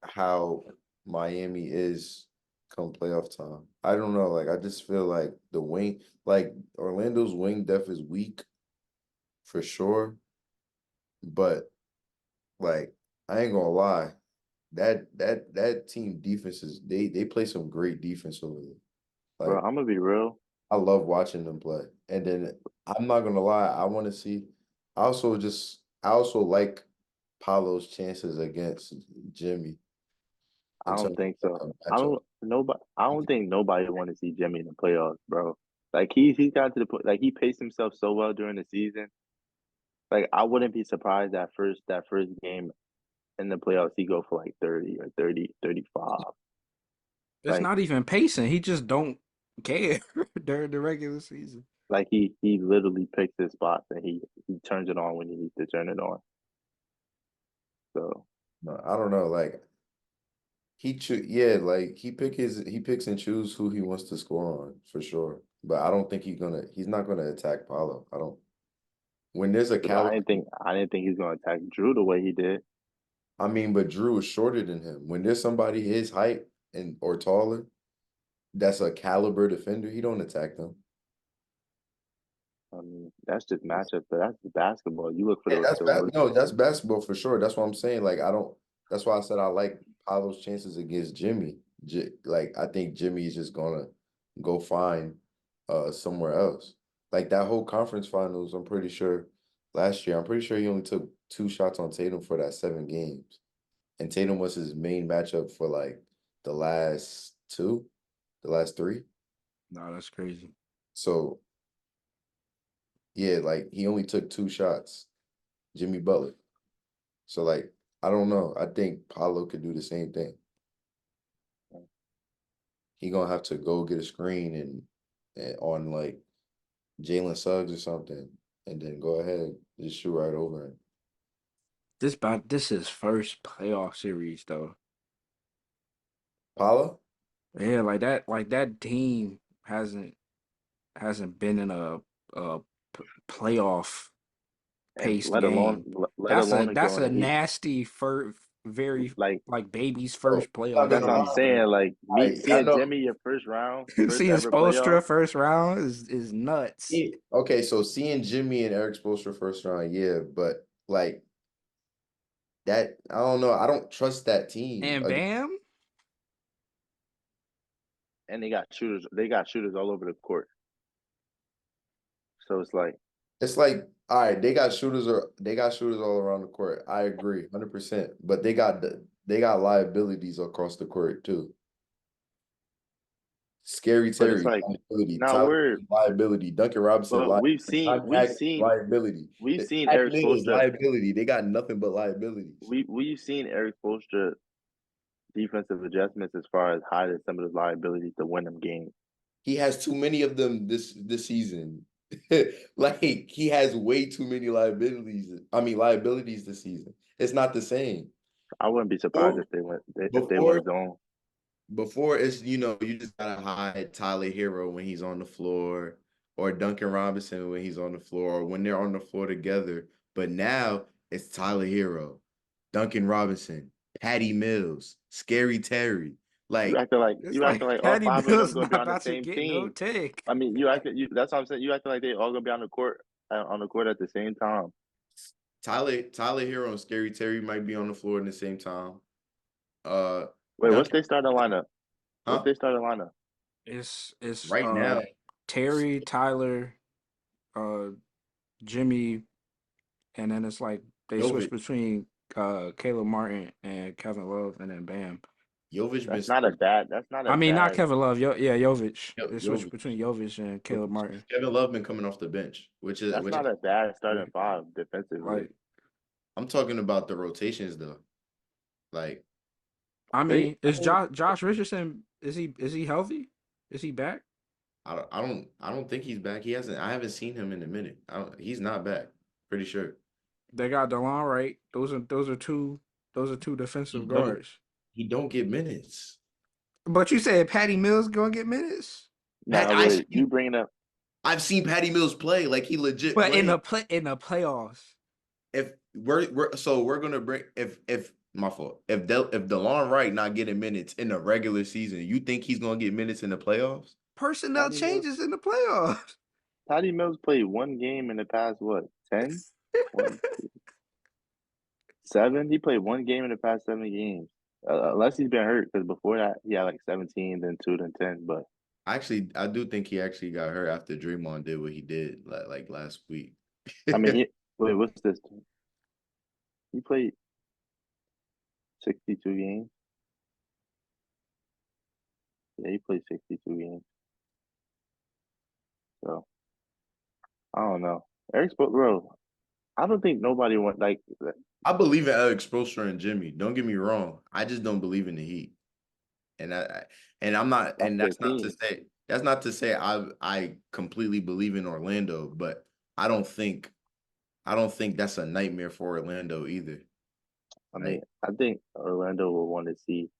[SPEAKER 2] how Miami is come playoff time. I don't know. Like, I just feel like the wing, like Orlando's wing depth is weak for sure, but like I ain't gonna lie, that team defense is they play some great defense over there.
[SPEAKER 3] Bro,
[SPEAKER 2] Like
[SPEAKER 3] I'm gonna be real.
[SPEAKER 2] I love watching them play. And then I'm not gonna lie, I want to see. I also like Paolo's chances against Jimmy
[SPEAKER 3] I
[SPEAKER 2] in
[SPEAKER 3] don't
[SPEAKER 2] terms
[SPEAKER 3] think so.
[SPEAKER 2] of matchup.
[SPEAKER 3] I don't think nobody want to see Jimmy in the playoffs, bro. Like he's got to the point. Like he paced himself so well during the season. Like I wouldn't be surprised that first game in the playoffs he go for like 30 or 30, 35.
[SPEAKER 1] It's
[SPEAKER 3] Like
[SPEAKER 1] not even pacing. He just don't care during the regular season.
[SPEAKER 3] he literally picks his spots and he turns it on when he needs to turn it on. So
[SPEAKER 2] No, I don't know. Like like he picks and choose who he wants to score on for sure. But I don't think he's not gonna attack Paolo. I don't when there's a
[SPEAKER 3] but
[SPEAKER 2] caliber.
[SPEAKER 3] I didn't think he's gonna attack Drew the way he did.
[SPEAKER 2] I mean, but Drew is shorter than him. When there's somebody his height and or taller, that's a caliber defender, he don't attack them.
[SPEAKER 3] I mean, that's just matchup, but that's basketball. You look for
[SPEAKER 2] Yeah,
[SPEAKER 3] the worst.
[SPEAKER 2] no, that's basketball for sure. That's what I'm saying. Like I don't. That's why I said I like Paolo's chances against Jimmy. Like I think Jimmy is just gonna go find somewhere else. Like that whole conference finals, I'm pretty sure last year. I'm pretty sure he only took 2 shots on Tatum for that 7 games, and Tatum was his main matchup for like the last two, the last three.
[SPEAKER 1] No, that's crazy.
[SPEAKER 2] So yeah, like he only took 2 shots, Jimmy Butler. So like I don't know. I think Paolo could do the same thing. He gonna have to go get a screen and on like Jalen Suggs or something, and then go ahead and just shoot right over him.
[SPEAKER 1] This is first playoff series though.
[SPEAKER 2] Paolo?
[SPEAKER 1] Yeah, like that team hasn't been in a playoff
[SPEAKER 3] and
[SPEAKER 1] paced game.
[SPEAKER 3] let alone to
[SPEAKER 1] That's
[SPEAKER 3] go in
[SPEAKER 1] a
[SPEAKER 3] the East.
[SPEAKER 1] nasty very
[SPEAKER 3] Like
[SPEAKER 1] like baby's
[SPEAKER 2] Bro,
[SPEAKER 1] first
[SPEAKER 2] I'm not
[SPEAKER 1] playoff
[SPEAKER 3] that's
[SPEAKER 2] gonna
[SPEAKER 3] what I'm
[SPEAKER 1] game.
[SPEAKER 2] lie.
[SPEAKER 3] saying. Like me
[SPEAKER 2] I
[SPEAKER 3] seeing
[SPEAKER 2] know.
[SPEAKER 3] Jimmy your first
[SPEAKER 1] Seeing
[SPEAKER 3] ever playoff.
[SPEAKER 1] Spoelstra first round is nuts.
[SPEAKER 2] Okay, so seeing Jimmy and Eric Spoelstra first round, yeah, but like that, I don't know. I don't trust that team.
[SPEAKER 1] And Bam,
[SPEAKER 3] And they got shooters. They got shooters all over the court. So it's like
[SPEAKER 2] It's like, all right, they got shooters all around the court. I agree, 100%. But they got liabilities across the court too. Scary
[SPEAKER 3] but it's
[SPEAKER 2] Terry,
[SPEAKER 3] like
[SPEAKER 2] liability.
[SPEAKER 3] now
[SPEAKER 2] Tyler
[SPEAKER 3] we're
[SPEAKER 2] Herro, liability. Duncan Robinson,
[SPEAKER 3] but
[SPEAKER 2] liability. John Act, liability.
[SPEAKER 3] we've seen
[SPEAKER 2] Patty
[SPEAKER 3] Eric
[SPEAKER 2] Mills,
[SPEAKER 3] Spoelstra.
[SPEAKER 2] liability. They got nothing but liabilities.
[SPEAKER 3] We've seen Eric Spoelstra defensive adjustments as far as hiding some of his liabilities to win them games.
[SPEAKER 2] He has too many of them this season. Like he has way too many liabilities. I mean liabilities this season. It's not the same.
[SPEAKER 3] I wouldn't be surprised
[SPEAKER 2] Before,
[SPEAKER 3] if they went zone.
[SPEAKER 2] before it's you just gotta hide Tyler Hero when he's on the floor, or Duncan Robinson when he's on the floor, or when they're on the floor together. But now it's Tyler Hero, Duncan Robinson, Patty Mills, Scary Terry.
[SPEAKER 3] You
[SPEAKER 2] Like
[SPEAKER 3] acting like
[SPEAKER 1] it's
[SPEAKER 3] you acting
[SPEAKER 1] like
[SPEAKER 3] like all
[SPEAKER 1] Patty
[SPEAKER 3] five of them
[SPEAKER 1] Mills
[SPEAKER 3] gonna
[SPEAKER 1] not
[SPEAKER 3] be on the
[SPEAKER 1] about to
[SPEAKER 3] same
[SPEAKER 1] get no
[SPEAKER 3] team.
[SPEAKER 1] take.
[SPEAKER 3] I mean, that's what I'm saying. You acting like they all gonna be on the court at the same time.
[SPEAKER 2] Tyler Hero and Scary Terry might be on the floor in the same time. Uh,
[SPEAKER 3] Wait, what's
[SPEAKER 2] Duncan,
[SPEAKER 3] their starting lineup? What's
[SPEAKER 2] huh?
[SPEAKER 3] their starting lineup?
[SPEAKER 1] It's
[SPEAKER 2] Right now,
[SPEAKER 1] Terry, Tyler, uh Jimmy, and then it's like they switch
[SPEAKER 2] Jovic,
[SPEAKER 1] between Caleb Martin and Kevin Love and then Bam.
[SPEAKER 2] Jovic been
[SPEAKER 3] That's not a
[SPEAKER 2] starting.
[SPEAKER 3] bad. That's not
[SPEAKER 1] I
[SPEAKER 3] a
[SPEAKER 1] mean not
[SPEAKER 3] bad.
[SPEAKER 1] Kevin Love, Jovic. They switch
[SPEAKER 2] Jovic.
[SPEAKER 1] between Jovic and Caleb Martin.
[SPEAKER 2] Kevin Love been coming off the bench, which is
[SPEAKER 3] That's
[SPEAKER 2] which
[SPEAKER 3] not a bad
[SPEAKER 1] Yeah.
[SPEAKER 3] starting five defensively.
[SPEAKER 1] Like
[SPEAKER 2] I'm talking about the rotations though. Like
[SPEAKER 1] I
[SPEAKER 3] They,
[SPEAKER 1] mean,
[SPEAKER 3] I
[SPEAKER 1] is
[SPEAKER 3] mean,
[SPEAKER 1] Josh Richardson is he healthy? Is he back?
[SPEAKER 2] I don't think he's back. I haven't seen him in a minute. He's not back. Pretty sure.
[SPEAKER 1] They got DeLon Wright. Those are two
[SPEAKER 2] He
[SPEAKER 1] defensive
[SPEAKER 2] don't
[SPEAKER 1] guards.
[SPEAKER 2] he don't get minutes.
[SPEAKER 1] But you said Patty Mills gonna get minutes?
[SPEAKER 2] Pat
[SPEAKER 3] nah,
[SPEAKER 2] I
[SPEAKER 3] but you
[SPEAKER 2] see
[SPEAKER 3] bringing up.
[SPEAKER 2] I've seen Patty Mills play like he legit
[SPEAKER 1] But
[SPEAKER 2] played.
[SPEAKER 1] in the playoffs.
[SPEAKER 2] If we're gonna bring if my fault. If DeLon Wright not getting minutes in the regular season, you think he's gonna get minutes in the playoffs?
[SPEAKER 1] Personnel
[SPEAKER 3] Patty Mills.
[SPEAKER 1] changes in the playoffs.
[SPEAKER 3] Patty Mills played one game in the past what 10? 1, 2, 7. He played one game in the past 7 games. Unless he's been hurt, because before that he had like 17, then 2, then 10. But
[SPEAKER 2] I do think he actually got hurt after Draymond did what he did like last week.
[SPEAKER 3] I mean, wait, what's this? He played 62 games. Yeah, he played 62 games. So I don't know. Bro, I don't think nobody want like
[SPEAKER 2] I believe in Alex Spoelstra and Jimmy. Don't get me wrong. I just don't believe in the Heat. And I'm not,
[SPEAKER 3] that's
[SPEAKER 2] and
[SPEAKER 3] their team.
[SPEAKER 2] that's not to say I completely believe in Orlando, but I don't think that's a nightmare for Orlando either.
[SPEAKER 3] I mean,
[SPEAKER 2] Like
[SPEAKER 3] I think Orlando will want to see.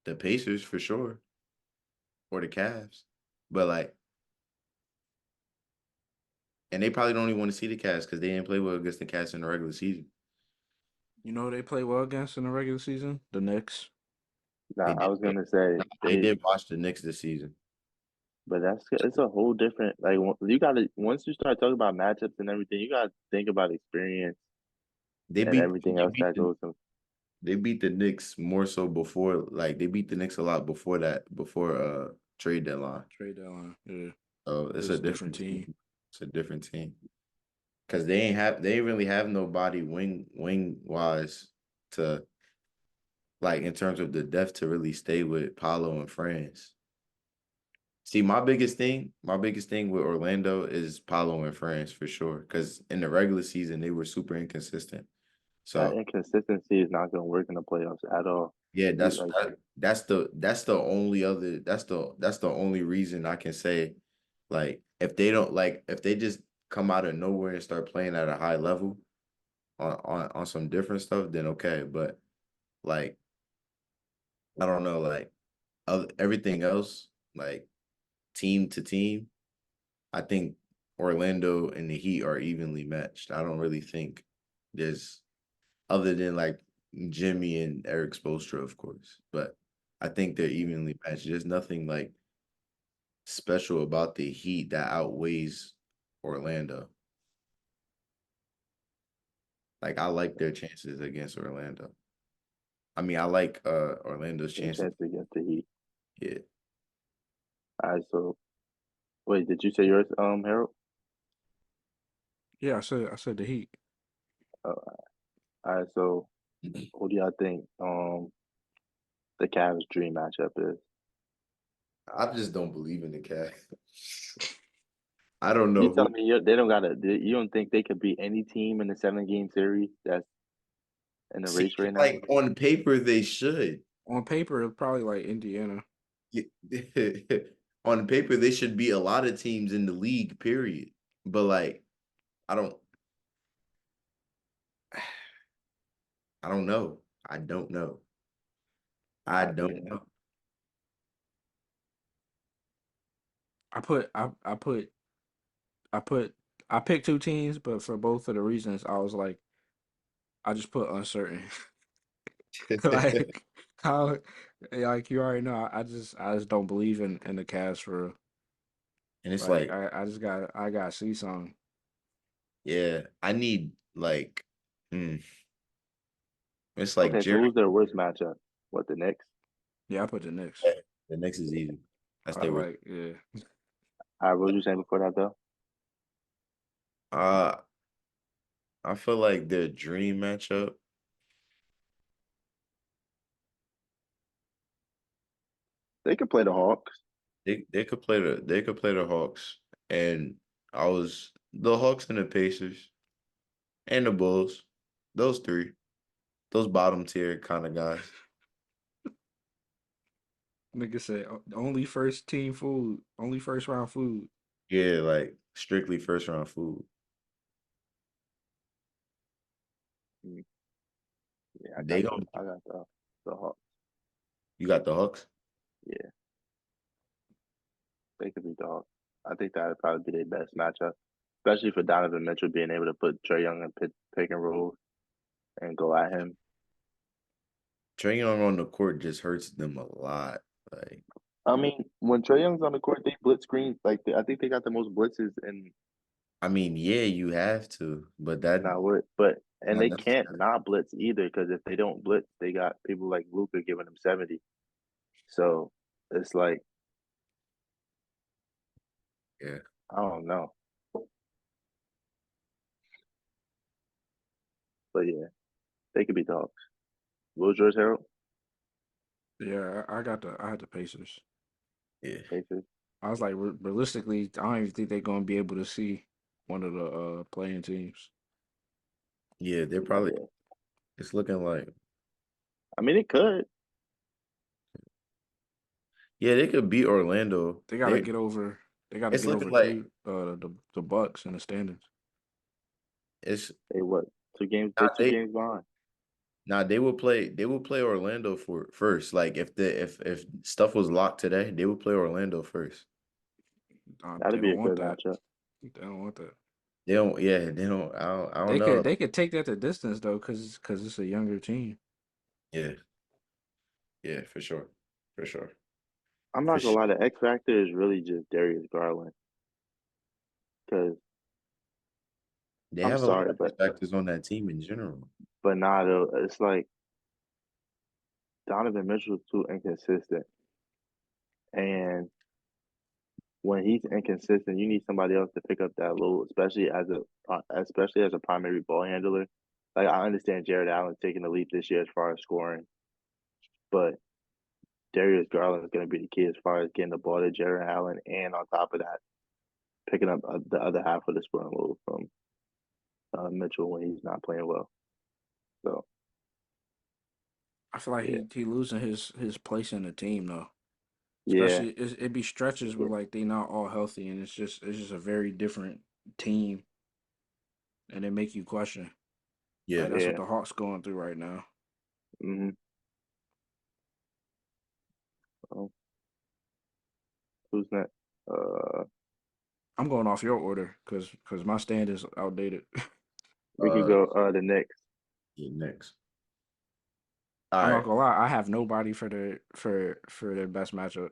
[SPEAKER 2] the Pacers for sure, or the Cavs. But like, and they probably don't even want to see the Cavs because they didn't play well against the Cavs in the regular season.
[SPEAKER 1] You know who they play well against in the regular season? The Knicks.
[SPEAKER 3] Nah,
[SPEAKER 2] They
[SPEAKER 3] I
[SPEAKER 2] did
[SPEAKER 3] was gonna say
[SPEAKER 2] I
[SPEAKER 3] they,
[SPEAKER 2] did watch the Knicks this season.
[SPEAKER 3] but it's a whole different. Like you gotta once you start talking about matchups and everything, you gotta think about experience
[SPEAKER 2] They
[SPEAKER 3] and
[SPEAKER 2] beat
[SPEAKER 3] everything
[SPEAKER 2] they
[SPEAKER 3] else
[SPEAKER 2] beat
[SPEAKER 3] that
[SPEAKER 2] the
[SPEAKER 3] goes.
[SPEAKER 2] They beat the Knicks more so before, like they beat the Knicks a lot before that, before trade deadline.
[SPEAKER 1] Trade deadline. Yeah.
[SPEAKER 2] So it's a
[SPEAKER 1] It's a different
[SPEAKER 2] different
[SPEAKER 1] team.
[SPEAKER 2] team. It's a different team because they ain't really have nobody wing wise to like in terms of the depth to really stay with Paolo and Franz. See, my biggest thing with Orlando is Paolo and Franz for sure. Because in the regular season they were super inconsistent.
[SPEAKER 3] That
[SPEAKER 2] So
[SPEAKER 3] inconsistency is not gonna work in the playoffs at all.
[SPEAKER 2] yeah,
[SPEAKER 3] You like
[SPEAKER 2] that's the only reason I can say, like, if they just come out of nowhere and start playing at a high level on some different stuff, then okay. But like I don't know, like of everything else, like team to team, I think Orlando and the Heat are evenly matched. I don't really think there's other than like Jimmy and Eric Spoelstra, of course, but I think they're evenly matched. There's nothing like special about the Heat that outweighs Orlando. Like I like their chances against Orlando. I mean, I like Orlando's
[SPEAKER 3] Any
[SPEAKER 2] chances.
[SPEAKER 3] chance against the Heat?
[SPEAKER 2] Yeah.
[SPEAKER 3] All right, so wait, did you say yours, Harold?
[SPEAKER 1] Yeah, I said the Heat.
[SPEAKER 3] All right, so who do y'all think the Cavs' dream matchup is?
[SPEAKER 2] I just don't believe in the Cavs. I don't
[SPEAKER 3] You
[SPEAKER 2] know
[SPEAKER 3] tell
[SPEAKER 2] who.
[SPEAKER 3] me they don't gotta. You don't think they could beat any team in the 7 game series that's in the
[SPEAKER 2] See,
[SPEAKER 3] race right now?
[SPEAKER 2] like on paper, they should.
[SPEAKER 1] On paper, it's probably like Indiana.
[SPEAKER 2] On paper, they should be a lot of teams in the league, period. But like, I don't, I don't know. I don't know. I don't
[SPEAKER 3] Yeah.
[SPEAKER 2] know.
[SPEAKER 1] I put I put I put I picked two teams, but for both of the reasons, I was like, I just put uncertain. Like how, like you already know, I just don't believe in the Cavs for real.
[SPEAKER 2] And it's
[SPEAKER 1] Like
[SPEAKER 2] like,
[SPEAKER 1] I got to see something.
[SPEAKER 2] yeah, I need like, hmm, it's like
[SPEAKER 3] Okay, so
[SPEAKER 2] Jerry.
[SPEAKER 3] who's their worst matchup? What, the Knicks?
[SPEAKER 1] Yeah, I put the Knicks.
[SPEAKER 2] The next is easy. That's
[SPEAKER 1] I
[SPEAKER 2] their worst.
[SPEAKER 1] like yeah.
[SPEAKER 3] All right, what was you saying before that though?
[SPEAKER 2] Uh, I feel like their dream matchup.
[SPEAKER 3] They could play the Hawks.
[SPEAKER 2] They could play the Hawks, and I was the Hawks and the Pacers and the Bulls. Those three, those bottom tier kind of guys.
[SPEAKER 1] Nigga said only first team food, only first round food.
[SPEAKER 2] Yeah, like strictly first round food.
[SPEAKER 3] Mm, yeah,
[SPEAKER 2] They don't.
[SPEAKER 3] I got the Hawks.
[SPEAKER 2] You got the Hawks.
[SPEAKER 3] Yeah, they could beat the Hawks. I think that would probably be their best matchup, especially for Donovan Mitchell being able to put Trey Young in pick and roll and go at him.
[SPEAKER 2] Trae Young on the court just hurts them a lot. Like,
[SPEAKER 3] I mean, when Trey Young's on the court, they blitz screens. Like I think they got the most blitzes in
[SPEAKER 2] I mean, yeah, you have to, but that
[SPEAKER 3] not what, but and
[SPEAKER 2] not
[SPEAKER 3] they
[SPEAKER 2] necessarily.
[SPEAKER 3] can't not blitz either because if they don't blitz, they got people like Luca giving them 70. So it's like
[SPEAKER 2] Yeah,
[SPEAKER 3] I don't know, but yeah, they could be dogs. What was yours, Harold?
[SPEAKER 1] Yeah, I had the Pacers.
[SPEAKER 2] yeah,
[SPEAKER 3] Pacers.
[SPEAKER 1] I was like, realistically, I don't even think they're gonna be able to see one of the playing teams.
[SPEAKER 2] yeah. They're probably.
[SPEAKER 3] Yeah,
[SPEAKER 2] It's looking like.
[SPEAKER 3] I mean it could.
[SPEAKER 2] Yeah, they could beat Orlando.
[SPEAKER 1] They got to get over. They got to
[SPEAKER 2] It's
[SPEAKER 1] get
[SPEAKER 2] looking
[SPEAKER 1] over
[SPEAKER 2] like
[SPEAKER 1] the Bucks in the standings.
[SPEAKER 2] it's
[SPEAKER 3] They what? 2 games. They
[SPEAKER 2] not
[SPEAKER 3] two
[SPEAKER 2] they.
[SPEAKER 3] games behind.
[SPEAKER 2] Nah, they will play. They will play Orlando for first. Like if stuff was locked today, they would play Orlando first.
[SPEAKER 1] They
[SPEAKER 3] That'd be
[SPEAKER 1] don't
[SPEAKER 3] a
[SPEAKER 1] want
[SPEAKER 3] good
[SPEAKER 1] that.
[SPEAKER 3] matchup.
[SPEAKER 1] They don't want that.
[SPEAKER 2] They don't. Yeah, they don't. I don't know.
[SPEAKER 1] They could take that to distance though, cause it's a younger team.
[SPEAKER 2] Yeah, yeah, for sure,
[SPEAKER 3] I'm
[SPEAKER 2] for
[SPEAKER 3] not gonna
[SPEAKER 2] sure.
[SPEAKER 3] lie. The X factor is really just Darius Garland. Because
[SPEAKER 2] They
[SPEAKER 3] I'm
[SPEAKER 2] have a lot
[SPEAKER 3] sorry,
[SPEAKER 2] of X factors on that team in general.
[SPEAKER 3] but nah, though, it's like Donovan Mitchell's too inconsistent, and when he's inconsistent, you need somebody else to pick up that load, especially as a primary ball handler. Like I understand Jared Allen taking the leap this year as far as scoring, but Darius Garland is going to be the key as far as getting the ball to Jared Allen, and on top of that, picking up the other half of the scoring load from Mitchell when he's not playing well. So
[SPEAKER 1] I feel like
[SPEAKER 3] yeah,
[SPEAKER 1] he losing his place in the team though.
[SPEAKER 3] yeah,
[SPEAKER 1] Especially it be stretches where
[SPEAKER 3] yeah,
[SPEAKER 1] like they not all healthy and it's just a very different team and they make you question.
[SPEAKER 2] Yeah,
[SPEAKER 1] Like that's what
[SPEAKER 3] yeah.
[SPEAKER 1] the Hawks going through right now.
[SPEAKER 3] Mm-hmm. Um, who's next?
[SPEAKER 1] I'm going off your order because my stand is outdated.
[SPEAKER 3] We could go the Knicks.
[SPEAKER 2] Yeah, next. All
[SPEAKER 1] I'm not
[SPEAKER 2] right.
[SPEAKER 1] gonna lie, I have nobody for their best matchup.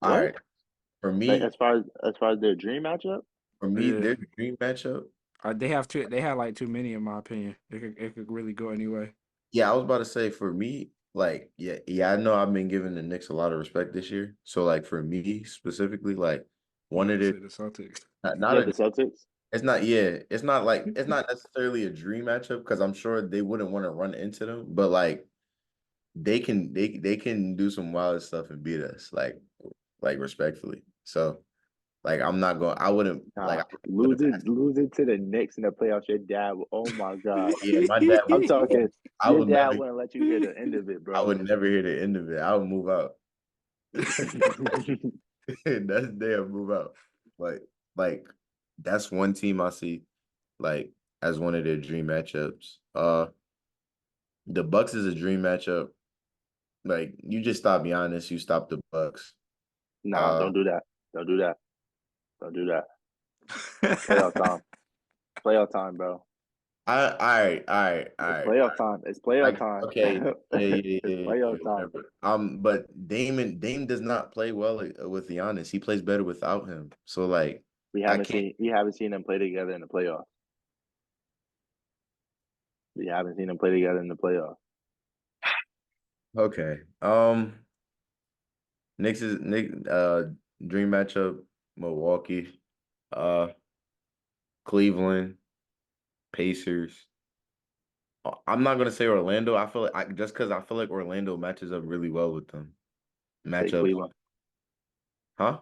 [SPEAKER 2] All
[SPEAKER 3] What?
[SPEAKER 2] right. For
[SPEAKER 3] Like
[SPEAKER 2] me,
[SPEAKER 3] as far as their dream matchup?
[SPEAKER 1] Yeah,
[SPEAKER 2] their dream matchup.
[SPEAKER 1] they have too. They had like too many in my opinion. It could really go anyway.
[SPEAKER 2] Yeah, I was about to say for me, like, yeah, I know I've been giving the Knicks a lot of respect this year. So, like, for me specifically, like,
[SPEAKER 1] You
[SPEAKER 2] one
[SPEAKER 1] about
[SPEAKER 2] of
[SPEAKER 1] to
[SPEAKER 2] the
[SPEAKER 1] say the Celtics?
[SPEAKER 3] Yeah, the Celtics.
[SPEAKER 2] it's not, yeah, it's not like it's not necessarily a dream matchup because I'm sure they wouldn't want to run into them, but like they can do some wild stuff and beat us, like respectfully. So, like, I'm not going. I wouldn't like.
[SPEAKER 3] Nah,
[SPEAKER 2] I wouldn't put it past.
[SPEAKER 3] lose it to the Knicks in the playoffs. Your dad, oh my God.
[SPEAKER 2] Yeah, my dad
[SPEAKER 3] I'm
[SPEAKER 2] would.
[SPEAKER 3] talking.
[SPEAKER 2] I
[SPEAKER 3] Your
[SPEAKER 2] would
[SPEAKER 3] dad
[SPEAKER 2] never.
[SPEAKER 3] wouldn't let you hear the end of it,
[SPEAKER 2] I
[SPEAKER 3] bro.
[SPEAKER 2] would never hear the end of it. I would move out. That's damn move out. Like, like that's one team I see like as one of their dream matchups. The Bucks is a dream matchup. Like, you just stop Giannis, you stop the Bucks.
[SPEAKER 3] Nah,
[SPEAKER 2] Uh,
[SPEAKER 3] don't do that. Don't do that. Don't do that. Playoff time. Playoff time, bro.
[SPEAKER 2] all
[SPEAKER 3] It's
[SPEAKER 2] right.
[SPEAKER 3] playoff time. It's playoff
[SPEAKER 2] Like,
[SPEAKER 3] time.
[SPEAKER 2] okay,
[SPEAKER 3] It's playoff time.
[SPEAKER 2] whatever. But Dame does not play well with Giannis. He plays better without him. So, like, I can't.
[SPEAKER 3] We haven't seen them play together in the playoffs. We haven't seen them play together in the playoffs.
[SPEAKER 2] Okay. Nick dream matchup, Milwaukee, uh Cleveland, Pacers. I'm not gonna say Orlando. I feel like just because I feel like Orlando matches up really well with them.
[SPEAKER 3] Say
[SPEAKER 2] Matchup,
[SPEAKER 3] Cleveland.
[SPEAKER 2] huh?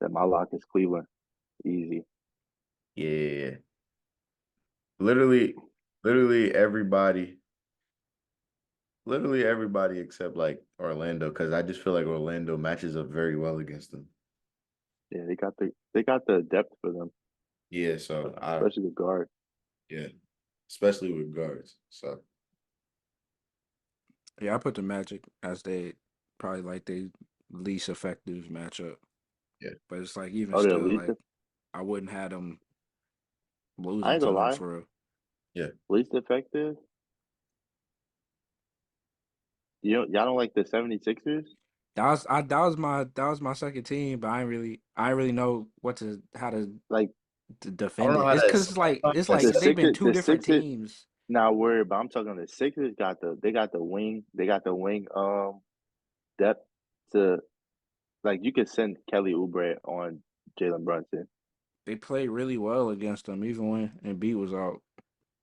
[SPEAKER 3] That my lock is Cleveland. Easy.
[SPEAKER 2] Yeah. Literally, literally everybody, literally everybody except like Orlando, because I just feel like Orlando matches up very well against them.
[SPEAKER 3] Yeah, they got the depth for them,
[SPEAKER 2] Yeah, so
[SPEAKER 3] especially the guard.
[SPEAKER 2] yeah, especially with guards. So
[SPEAKER 1] Yeah, I put the Magic as they probably like the least effective matchup.
[SPEAKER 2] yeah.
[SPEAKER 1] But it's like even
[SPEAKER 3] Oh, they're
[SPEAKER 1] still, like I wouldn't have them
[SPEAKER 3] I
[SPEAKER 1] losing
[SPEAKER 3] ain't
[SPEAKER 1] to
[SPEAKER 3] gonna
[SPEAKER 1] them
[SPEAKER 3] lie.
[SPEAKER 1] for real.
[SPEAKER 2] Yeah.
[SPEAKER 3] Least effective. Y'all don't like the 76ers?
[SPEAKER 1] That was my second team, but I ain't really know how
[SPEAKER 3] Like
[SPEAKER 1] to
[SPEAKER 2] I don't
[SPEAKER 1] defend
[SPEAKER 2] know
[SPEAKER 1] it.
[SPEAKER 2] how
[SPEAKER 1] It's
[SPEAKER 2] to
[SPEAKER 1] because it's like
[SPEAKER 3] the
[SPEAKER 1] they've been
[SPEAKER 3] Sixers,
[SPEAKER 1] two different teams.
[SPEAKER 3] not worried, but I'm talking the Sixers got the wing. They got the wing depth to like you could send Kelly Oubre on Jalen Brunson.
[SPEAKER 1] They play really well against them, even when Embiid was out.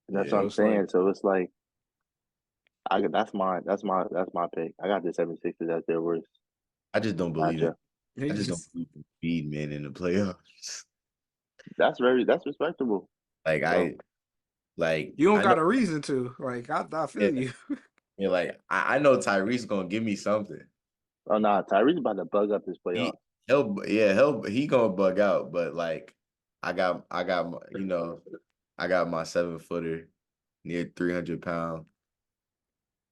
[SPEAKER 3] That's what
[SPEAKER 2] Yeah.
[SPEAKER 1] So
[SPEAKER 3] I'm
[SPEAKER 1] it's like
[SPEAKER 3] saying. So it's like that's my pick. I got the 76ers as their worst
[SPEAKER 2] I just don't believe it.
[SPEAKER 3] matchup.
[SPEAKER 2] I just don't believe in speed, man, in the playoffs.
[SPEAKER 3] That's respectable.
[SPEAKER 2] Like
[SPEAKER 3] So
[SPEAKER 1] you don't
[SPEAKER 2] I know
[SPEAKER 1] got a reason to. Like I
[SPEAKER 2] yeah,
[SPEAKER 1] feel you.
[SPEAKER 2] yeah, I know Tyrese's gonna give me something.
[SPEAKER 3] oh nah, Tyreek's about to bug up this playoff.
[SPEAKER 2] He gonna bug out, but like I got my 7-footer near 300 pound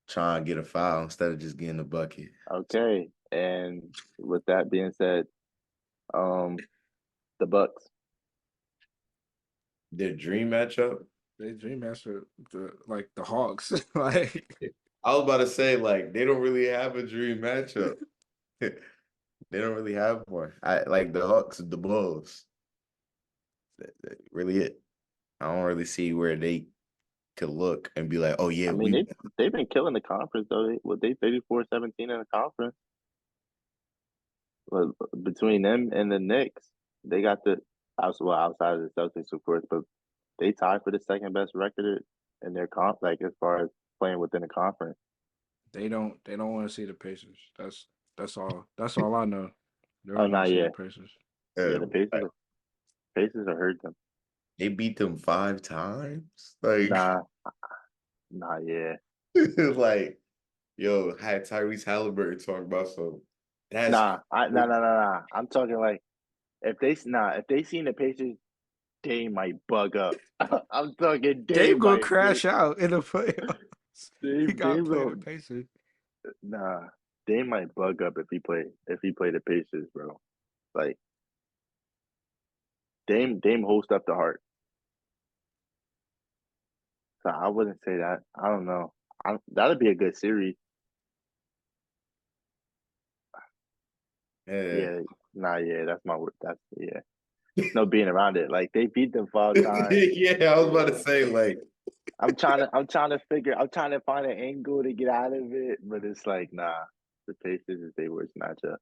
[SPEAKER 2] trying to get a foul instead of just getting a bucket.
[SPEAKER 3] Okay. And with that being said, the Bucks.
[SPEAKER 2] Their dream matchup.
[SPEAKER 1] They dream master the Hawks. Like
[SPEAKER 2] I was about to say, like, they don't really have a dream matchup. They don't really have one. I like the Hawks, the Bulls. Really it. I don't really see where they could look and be like, oh yeah,
[SPEAKER 3] I mean,
[SPEAKER 2] we
[SPEAKER 3] they've been killing the conference though. They 34-17 in the conference. But between them and the Knicks, they got outside of the Celtics, of course, but they tied for the second best record in their like as far as playing within the conference.
[SPEAKER 1] they don't want to see the Pacers. That's all I know. They
[SPEAKER 3] Oh,
[SPEAKER 1] don't want
[SPEAKER 3] not
[SPEAKER 1] to see the
[SPEAKER 3] yet.
[SPEAKER 1] Pacers.
[SPEAKER 3] Yeah,
[SPEAKER 2] uh,
[SPEAKER 3] the Pacers have hurt them.
[SPEAKER 2] they beat them 5 times. Like
[SPEAKER 3] Nah, not yet.
[SPEAKER 2] like yo, had Tyrese Halliburton talking about some that's
[SPEAKER 3] Nah. I'm talking like if they seen the Pacers, they might bug up. I'm talking they
[SPEAKER 1] Dave gonna
[SPEAKER 3] might
[SPEAKER 1] crash out in the playoffs. He got to
[SPEAKER 3] Dave
[SPEAKER 1] play the
[SPEAKER 3] go
[SPEAKER 1] Pacers.
[SPEAKER 3] nah. Dame might bug up if he play the Pacers, bro. Like Dame host up the heart. So I wouldn't say that. I don't know. That'd be a good series.
[SPEAKER 2] Yeah.
[SPEAKER 3] Yeah, nah, yeah, that's my word. That's yeah. No being around it. Like they beat them 5 times.
[SPEAKER 2] Yeah, I was about to
[SPEAKER 3] Yeah.
[SPEAKER 2] say like,
[SPEAKER 3] I'm trying to find an angle to get out of it, but it's like nah. The Pacers is their worst matchup.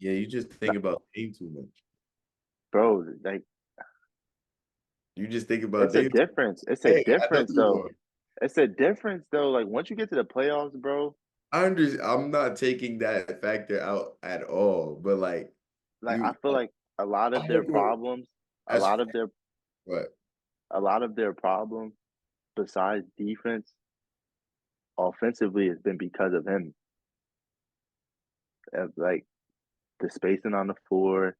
[SPEAKER 2] yeah, you just think about Dame too much.
[SPEAKER 3] Bro, like
[SPEAKER 2] You just think about
[SPEAKER 3] it's a
[SPEAKER 2] Dame.
[SPEAKER 3] difference. It's a
[SPEAKER 2] Hey, I know
[SPEAKER 3] difference
[SPEAKER 2] you
[SPEAKER 3] though.
[SPEAKER 2] are.
[SPEAKER 3] It's a difference though. Like once you get to the playoffs, bro,
[SPEAKER 2] I'm not taking that factor out at all, but like
[SPEAKER 3] like I
[SPEAKER 2] you,
[SPEAKER 3] feel like a lot
[SPEAKER 2] I'm
[SPEAKER 3] of their
[SPEAKER 2] looking at
[SPEAKER 3] problems, a
[SPEAKER 2] as
[SPEAKER 3] lot of their
[SPEAKER 2] what
[SPEAKER 3] a lot of their problems besides defense offensively has been because of him. Like the spacing on the floor,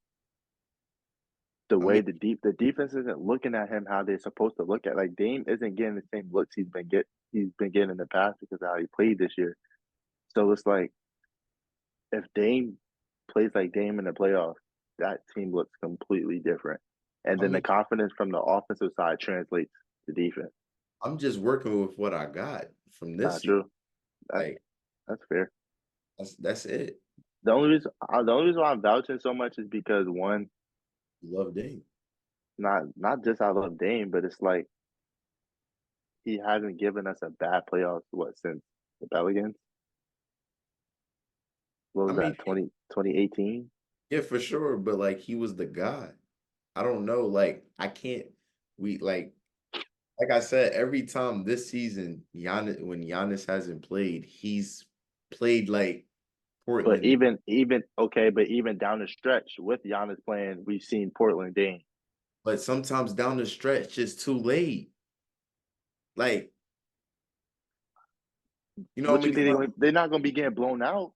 [SPEAKER 3] the
[SPEAKER 2] I mean,
[SPEAKER 3] way the defense isn't looking at him how they're supposed to look at. Like Dame isn't getting the same looks he's been getting in the past because of how he played this year. So it's like if Dame plays like Dame in the playoffs, that team looks completely different. And
[SPEAKER 2] I
[SPEAKER 3] then the
[SPEAKER 2] mean,
[SPEAKER 3] confidence from the offensive side translates to defense.
[SPEAKER 2] I'm just working with what I got from this
[SPEAKER 3] Not
[SPEAKER 2] season.
[SPEAKER 3] true. That's
[SPEAKER 2] Like
[SPEAKER 3] that's fair.
[SPEAKER 2] that's it.
[SPEAKER 3] The only reason why I'm vouching so much is because one,
[SPEAKER 2] You love Dame.
[SPEAKER 3] not just I love Dame, but it's like he hasn't given us a bad playoffs since the Pelicans. What
[SPEAKER 2] I
[SPEAKER 3] was
[SPEAKER 2] mean,
[SPEAKER 3] that, 2018?
[SPEAKER 2] yeah, for sure, but like he was the guy. I don't know. Like I can't. We like I said, every time this season, Giannis hasn't played, he's played like
[SPEAKER 3] But
[SPEAKER 2] Portland.
[SPEAKER 3] even down the stretch with Giannis playing, we've seen Portland Dame.
[SPEAKER 2] But sometimes down the stretch, it's too late. Like, you know how
[SPEAKER 3] What you
[SPEAKER 2] many
[SPEAKER 3] think
[SPEAKER 2] times,
[SPEAKER 3] they're not gonna be getting blown out?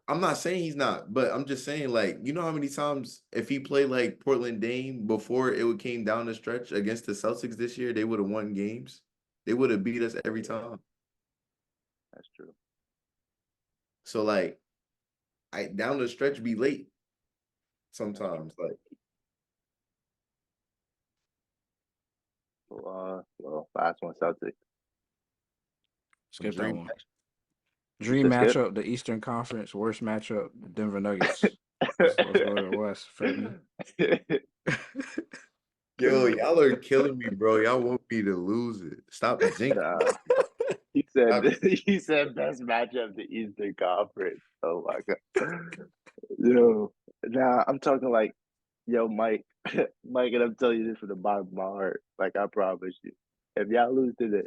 [SPEAKER 2] I'm not saying he's not, but I'm just saying, like, you know how many times if he played like Portland Dame before came down the stretch against the Celtics this year, they would have won games. They would have beat us every
[SPEAKER 3] Yeah,
[SPEAKER 2] time.
[SPEAKER 3] that's true.
[SPEAKER 2] So like I down the stretch be late
[SPEAKER 3] That's true.
[SPEAKER 2] sometimes. Like
[SPEAKER 3] Well, last one, Celtics.
[SPEAKER 2] a
[SPEAKER 1] Skip that
[SPEAKER 2] dream
[SPEAKER 1] one.
[SPEAKER 2] match.
[SPEAKER 3] You
[SPEAKER 1] Dream
[SPEAKER 3] said skip.
[SPEAKER 1] matchup, the Eastern Conference. Worst matchup, the Denver Nuggets. Let's go to the West. Feel me?
[SPEAKER 2] Yo, y'all are killing me, bro. Y'all want me to lose it. Stop jinxing.
[SPEAKER 3] Nah, he said
[SPEAKER 2] Stop.
[SPEAKER 3] he said best matchup the Eastern Conference. Oh my god. Yo, nah, I'm talking like, yo, Mike, Mike, and I'm telling you this from the bottom of my heart. Like I promise you, if y'all lose to the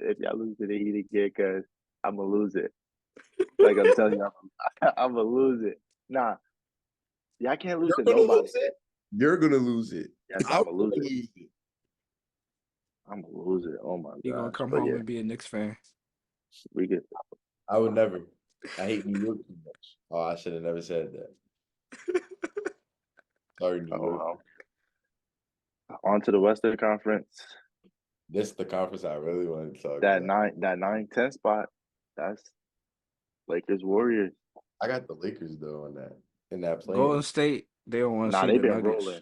[SPEAKER 3] Heat again, cause I'm gonna lose it. Like I'm telling you, I'm gonna lose it. Nah, y'all can't lose
[SPEAKER 2] You're
[SPEAKER 3] to
[SPEAKER 2] gonna
[SPEAKER 3] nobody.
[SPEAKER 2] lose it. You're gonna lose it.
[SPEAKER 3] Yes,
[SPEAKER 2] I'm
[SPEAKER 3] I'm gonna
[SPEAKER 2] gonna
[SPEAKER 3] lose it.
[SPEAKER 2] lose it.
[SPEAKER 3] I'm gonna lose it. Oh my
[SPEAKER 1] You gonna
[SPEAKER 3] gosh.
[SPEAKER 1] come
[SPEAKER 3] But
[SPEAKER 1] home
[SPEAKER 3] yeah,
[SPEAKER 1] and be a Knicks fan?
[SPEAKER 3] we get.
[SPEAKER 2] I would never. I hate New York too much. Oh, I should have never said that. Sorry, New
[SPEAKER 3] Oh
[SPEAKER 2] York.
[SPEAKER 3] well. On to the Western Conference.
[SPEAKER 2] This is the conference I really wanted to talk
[SPEAKER 3] That
[SPEAKER 2] about.
[SPEAKER 3] nine, 10 spot. That's Lakers Warriors.
[SPEAKER 2] I got the Lakers though on that in that
[SPEAKER 1] Golden
[SPEAKER 2] plan.
[SPEAKER 1] State, they don't want to
[SPEAKER 3] Nah,
[SPEAKER 1] see
[SPEAKER 3] they've
[SPEAKER 1] the
[SPEAKER 3] been
[SPEAKER 1] Nuggets.
[SPEAKER 3] rolling.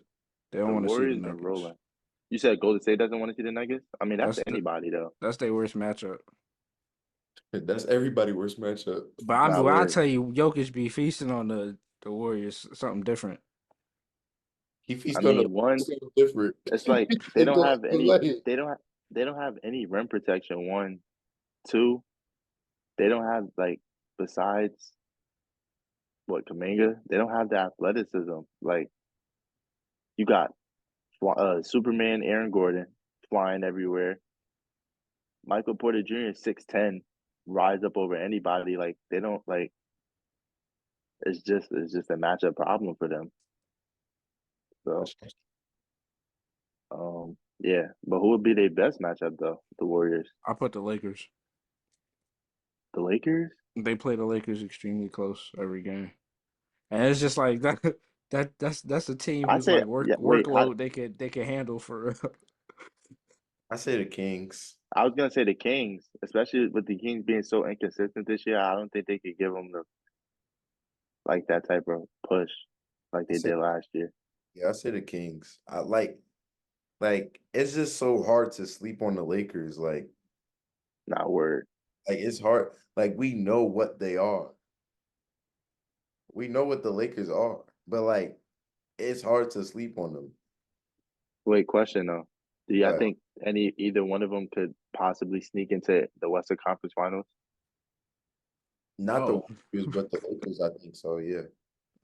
[SPEAKER 1] They don't
[SPEAKER 3] The
[SPEAKER 1] want to see the
[SPEAKER 3] Warriors been
[SPEAKER 1] Nuggets.
[SPEAKER 3] rolling. You said Golden State doesn't want to see the Nuggets? I mean, that's
[SPEAKER 1] That's the
[SPEAKER 3] anybody though.
[SPEAKER 1] that's their worst matchup.
[SPEAKER 2] That's everybody worst matchup.
[SPEAKER 1] But
[SPEAKER 3] Not
[SPEAKER 1] I
[SPEAKER 3] word.
[SPEAKER 1] tell you, Jokic be feasting on the Warriors. Something different.
[SPEAKER 2] He
[SPEAKER 3] I
[SPEAKER 2] feast on the
[SPEAKER 3] mean, one,
[SPEAKER 2] so different.
[SPEAKER 3] it's like they
[SPEAKER 2] It
[SPEAKER 3] don't
[SPEAKER 2] don't
[SPEAKER 3] have
[SPEAKER 2] feel
[SPEAKER 3] any.
[SPEAKER 2] like it.
[SPEAKER 3] They don't have any rim protection. One, two. They don't have like besides what Kaminga. They don't have the athleticism. Like you got Superman, Aaron Gordon flying everywhere. Michael Porter Jr. is 6'10", rise up over anybody. Like they don't like. It's just a matchup problem for them. So yeah, but who would be their best matchup though? The Warriors,
[SPEAKER 1] I put the Lakers.
[SPEAKER 3] the Lakers.
[SPEAKER 1] They play the Lakers extremely close every game, and it's just like that. That's a team
[SPEAKER 3] I
[SPEAKER 1] who's
[SPEAKER 3] say
[SPEAKER 1] like
[SPEAKER 3] yeah. Wait,
[SPEAKER 1] workload they can handle for.
[SPEAKER 2] I say the Kings.
[SPEAKER 3] I was gonna say the Kings, especially with the Kings being so inconsistent this year. I don't think they could give them the. like that type of push, like
[SPEAKER 2] I
[SPEAKER 3] they
[SPEAKER 2] say,
[SPEAKER 3] did last year.
[SPEAKER 2] yeah, I say the Kings. I like it's just so hard to sleep on the Lakers.
[SPEAKER 3] Not word.
[SPEAKER 2] Like it's hard. Like we know what they are. We know what the Lakers are, but like it's hard to sleep on them.
[SPEAKER 3] Wait, question though. Do y'all
[SPEAKER 2] But
[SPEAKER 3] think either one of them could possibly sneak into the Western Conference Finals?
[SPEAKER 2] not the
[SPEAKER 1] No,
[SPEAKER 2] Warriors, but the Lakers, I think so, yeah.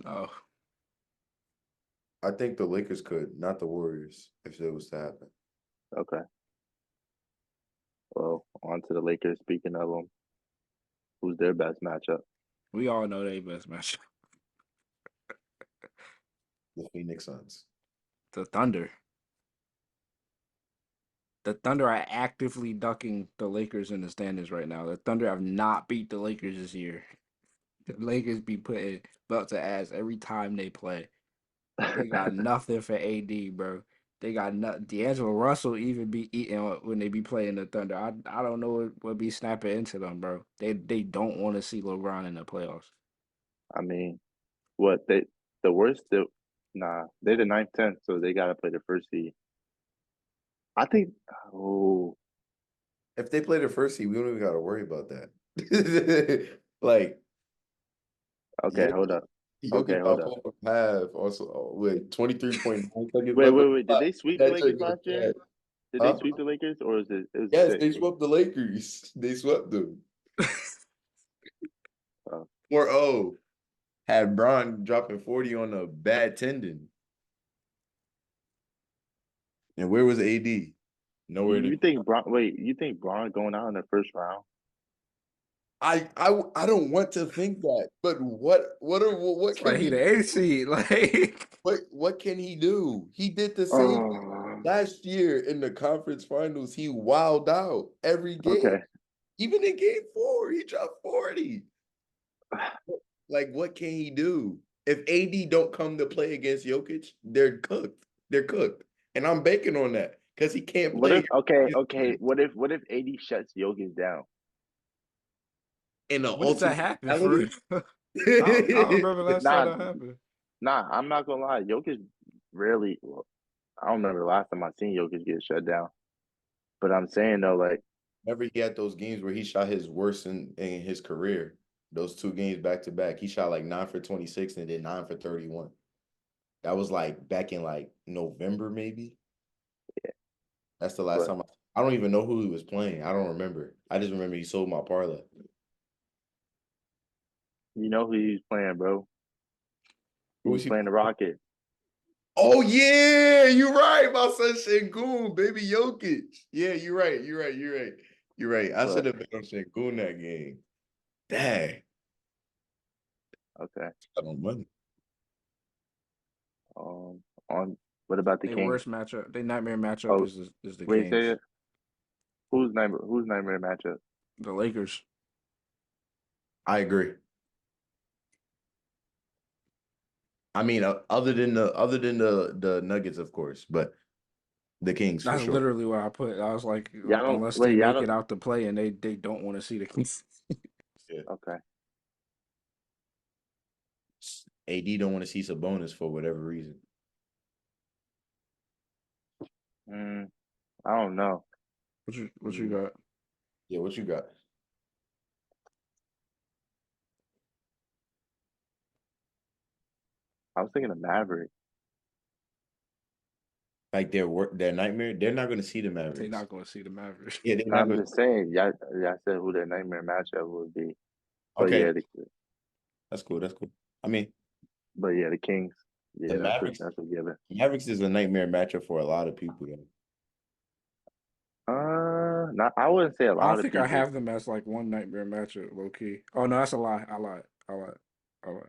[SPEAKER 1] no.
[SPEAKER 2] I think the Lakers could, not the Warriors, if it was to happen.
[SPEAKER 3] Okay. Well, on to the Lakers. Speaking of them, who's their best matchup?
[SPEAKER 1] We all know they best match.
[SPEAKER 2] The Phoenix Suns.
[SPEAKER 1] The Thunder. The Thunder are actively ducking the Lakers in the standings right now. The Thunder have not beat the Lakers this year. The Lakers be putting belt to ass every time they play. They got nothing for AD, bro. They got D'Angelo Russell even be eating when they be playing the Thunder. I don't know what be snapping into them, bro. They don't want to see LeBron in the playoffs.
[SPEAKER 3] I mean, what the worst? Nah, they're the ninth, 10th, so they gotta play the first seed. I think. Oh,
[SPEAKER 2] If they play the first seed, we don't even got to worry about that. Like,
[SPEAKER 3] okay,
[SPEAKER 2] yeah,
[SPEAKER 3] hold up. Okay,
[SPEAKER 2] Jokic
[SPEAKER 3] hold
[SPEAKER 2] got
[SPEAKER 3] up.
[SPEAKER 2] 4.5 also with 23.9 seconds
[SPEAKER 3] Wait,
[SPEAKER 2] left.
[SPEAKER 3] wait, wait. Did they sweep the
[SPEAKER 2] That
[SPEAKER 3] Lakers
[SPEAKER 2] shit goes
[SPEAKER 3] last year?
[SPEAKER 2] bad.
[SPEAKER 3] Did they
[SPEAKER 2] Huh?
[SPEAKER 3] sweep the Lakers, or is it
[SPEAKER 2] Yes,
[SPEAKER 3] six?
[SPEAKER 2] they swept the Lakers. They swept them.
[SPEAKER 3] Oh,
[SPEAKER 2] 4-0. Had Bron dropping 40 on a bad tendon. And where was AD? Nowhere to.
[SPEAKER 3] you think Bron? Wait, you think Bron going out in the first round?
[SPEAKER 2] I don't want to think that, but what
[SPEAKER 1] It's like
[SPEAKER 2] can
[SPEAKER 1] he
[SPEAKER 2] he
[SPEAKER 1] the eighth seed. Like,
[SPEAKER 2] what can he do? He did the same thing
[SPEAKER 3] Oh,
[SPEAKER 2] last year in the conference finals. He wilded out every game.
[SPEAKER 3] okay.
[SPEAKER 2] Even in game 4, he dropped 40. Like, what can he do? If AD don't come to play against Jokic, they're cooked. They're cooked. And I'm banking on that because he can't
[SPEAKER 3] What
[SPEAKER 2] play
[SPEAKER 3] if? Okay,
[SPEAKER 2] against
[SPEAKER 3] okay. What if AD shuts Jokic down?
[SPEAKER 2] in an
[SPEAKER 1] when does that
[SPEAKER 2] ultimate
[SPEAKER 1] happen for real?
[SPEAKER 2] reality.
[SPEAKER 1] I don't remember last time
[SPEAKER 3] Nah,
[SPEAKER 1] that happened.
[SPEAKER 3] nah. I'm not gonna lie. Jokic rarely. Well, I don't remember the last time I seen Jokic get shut down. But I'm saying though, like,
[SPEAKER 2] Remember, he had those games where he shot his worst in his career. Those 2 games back to back. He shot like 9 for 26 and then 9 for 31. That was like back in like November, maybe. That's the last
[SPEAKER 3] but
[SPEAKER 2] time I don't even know who he was playing. I don't remember. I just remember he sold my parlay.
[SPEAKER 3] you know who he's playing, bro.
[SPEAKER 2] Who
[SPEAKER 3] He's
[SPEAKER 2] was he?
[SPEAKER 3] playing the Rockets.
[SPEAKER 2] Oh yeah, you're right. My son Şengün, baby Jokic. Yeah, you're right. You're right. You're right. You're right. I should
[SPEAKER 3] But
[SPEAKER 2] have been on Şengün that game. Dang.
[SPEAKER 3] okay.
[SPEAKER 2] I don't money.
[SPEAKER 3] On what about the
[SPEAKER 1] Their
[SPEAKER 3] Kings?
[SPEAKER 1] worst matchup, their nightmare matchup
[SPEAKER 3] Oh,
[SPEAKER 1] is the
[SPEAKER 3] wait, say
[SPEAKER 1] Kings,
[SPEAKER 3] it. Who's nightmare matchup?
[SPEAKER 1] the Lakers.
[SPEAKER 2] I agree. I mean, other than the Nuggets, of course, but the Kings for
[SPEAKER 1] That's
[SPEAKER 2] sure.
[SPEAKER 1] literally what I put. I was like,
[SPEAKER 3] Y'all don't
[SPEAKER 1] unless they
[SPEAKER 3] wait. Y'all
[SPEAKER 1] make
[SPEAKER 3] don't.
[SPEAKER 1] it out to play and they don't want to see the Kings.
[SPEAKER 2] Yeah.
[SPEAKER 3] Okay.
[SPEAKER 2] AD don't want to see Sabonis for whatever reason.
[SPEAKER 3] Mm, I don't know.
[SPEAKER 1] What you got?
[SPEAKER 2] Yeah, what you got?
[SPEAKER 3] I was thinking of Maverick.
[SPEAKER 2] Like their nightmare. They're not going to see the
[SPEAKER 1] They
[SPEAKER 2] Mavericks.
[SPEAKER 1] not going to see the Mavericks.
[SPEAKER 2] Yeah, they're
[SPEAKER 3] No,
[SPEAKER 2] not
[SPEAKER 3] I'm
[SPEAKER 2] going.
[SPEAKER 3] just saying. Y'all said who their nightmare matchup would be. But
[SPEAKER 2] Okay,
[SPEAKER 3] yeah,
[SPEAKER 2] that's cool. That's cool. I mean,
[SPEAKER 3] the Kings.
[SPEAKER 2] the
[SPEAKER 3] Yeah,
[SPEAKER 2] Mavericks.
[SPEAKER 3] that's a given.
[SPEAKER 2] Mavericks is a nightmare matchup for a lot of people. Though.
[SPEAKER 3] Not. I wouldn't say a
[SPEAKER 1] I don't
[SPEAKER 3] lot of
[SPEAKER 1] think I
[SPEAKER 3] people,
[SPEAKER 1] have them as like one nightmare matchup, low key. Oh no, that's a lie. I lied. I lied. I lied.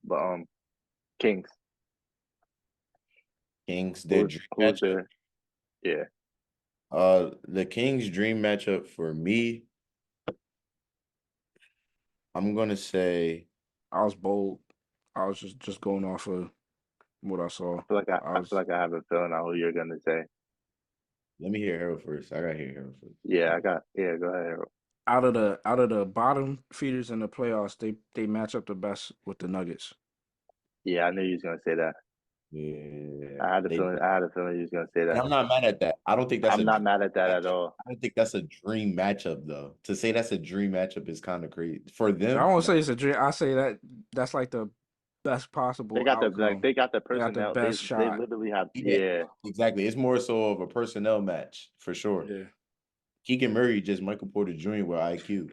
[SPEAKER 3] but Kings.
[SPEAKER 2] Kings, their
[SPEAKER 3] Who's
[SPEAKER 2] dream
[SPEAKER 3] who's
[SPEAKER 2] matchup.
[SPEAKER 3] their? Yeah.
[SPEAKER 2] The Kings' dream matchup for me, I'm gonna say.
[SPEAKER 1] I was bold. I was just going off of what I saw. I
[SPEAKER 3] I feel
[SPEAKER 1] was
[SPEAKER 3] like I have a feeling on who you're gonna say.
[SPEAKER 2] Let me hear Harold first. I gotta hear Harold first.
[SPEAKER 3] Yeah, I got. Yeah, go ahead. Harold.
[SPEAKER 1] out of the bottom feeders in the playoffs, they match up the best with the Nuggets.
[SPEAKER 3] Yeah, I knew you was gonna say that.
[SPEAKER 2] Yeah,
[SPEAKER 3] I had a
[SPEAKER 2] they.
[SPEAKER 3] feeling. I had a feeling you was gonna say
[SPEAKER 2] And
[SPEAKER 3] that.
[SPEAKER 2] I'm not mad at that. I don't think that's a
[SPEAKER 3] I'm not
[SPEAKER 2] dream
[SPEAKER 3] mad at that at
[SPEAKER 2] matchup.
[SPEAKER 3] all.
[SPEAKER 2] I don't think that's a dream matchup though. To say that's a dream matchup is kind of crazy for
[SPEAKER 1] I
[SPEAKER 2] them.
[SPEAKER 1] won't
[SPEAKER 2] No.
[SPEAKER 1] say it's a dream. I say that's like the best
[SPEAKER 3] They
[SPEAKER 1] possible
[SPEAKER 3] got the
[SPEAKER 1] outcome.
[SPEAKER 3] they got the
[SPEAKER 1] They got the
[SPEAKER 3] personnel.
[SPEAKER 1] best
[SPEAKER 3] They
[SPEAKER 1] shot.
[SPEAKER 3] literally have
[SPEAKER 2] Yeah,
[SPEAKER 3] yeah.
[SPEAKER 2] exactly. It's more so of a personnel match for sure.
[SPEAKER 1] Yeah.
[SPEAKER 2] Keegan Murray just Michael Porter Jr. with IQ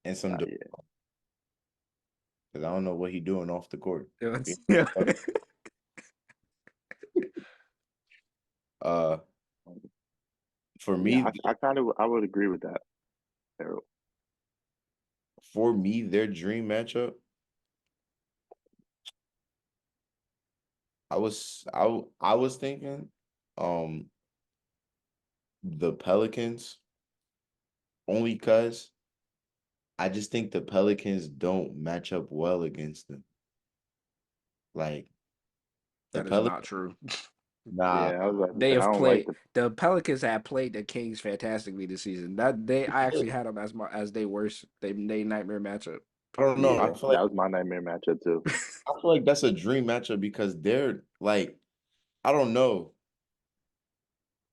[SPEAKER 2] and some.
[SPEAKER 3] Nah,
[SPEAKER 2] Because
[SPEAKER 3] yeah.
[SPEAKER 2] I don't know what he doing off the court.
[SPEAKER 1] Yeah.
[SPEAKER 2] Uh, for
[SPEAKER 3] Yeah,
[SPEAKER 2] me,
[SPEAKER 3] I kind of I would agree with that, Harold.
[SPEAKER 2] their dream matchup. I was thinking, um, the Pelicans only because I just think the Pelicans don't match up well against them. Like the
[SPEAKER 1] That is
[SPEAKER 2] Pelicans,
[SPEAKER 1] not true.
[SPEAKER 2] nah,
[SPEAKER 3] Yeah, I was about to
[SPEAKER 1] They
[SPEAKER 3] say I
[SPEAKER 1] have
[SPEAKER 3] don't like
[SPEAKER 1] played the Pelicans have played the Kings fantastically this season. That they I actually had them as they worst they nightmare matchup.
[SPEAKER 2] I don't know.
[SPEAKER 3] yeah. That was my nightmare matchup too.
[SPEAKER 2] I feel like that's a dream matchup because they're like, I don't know.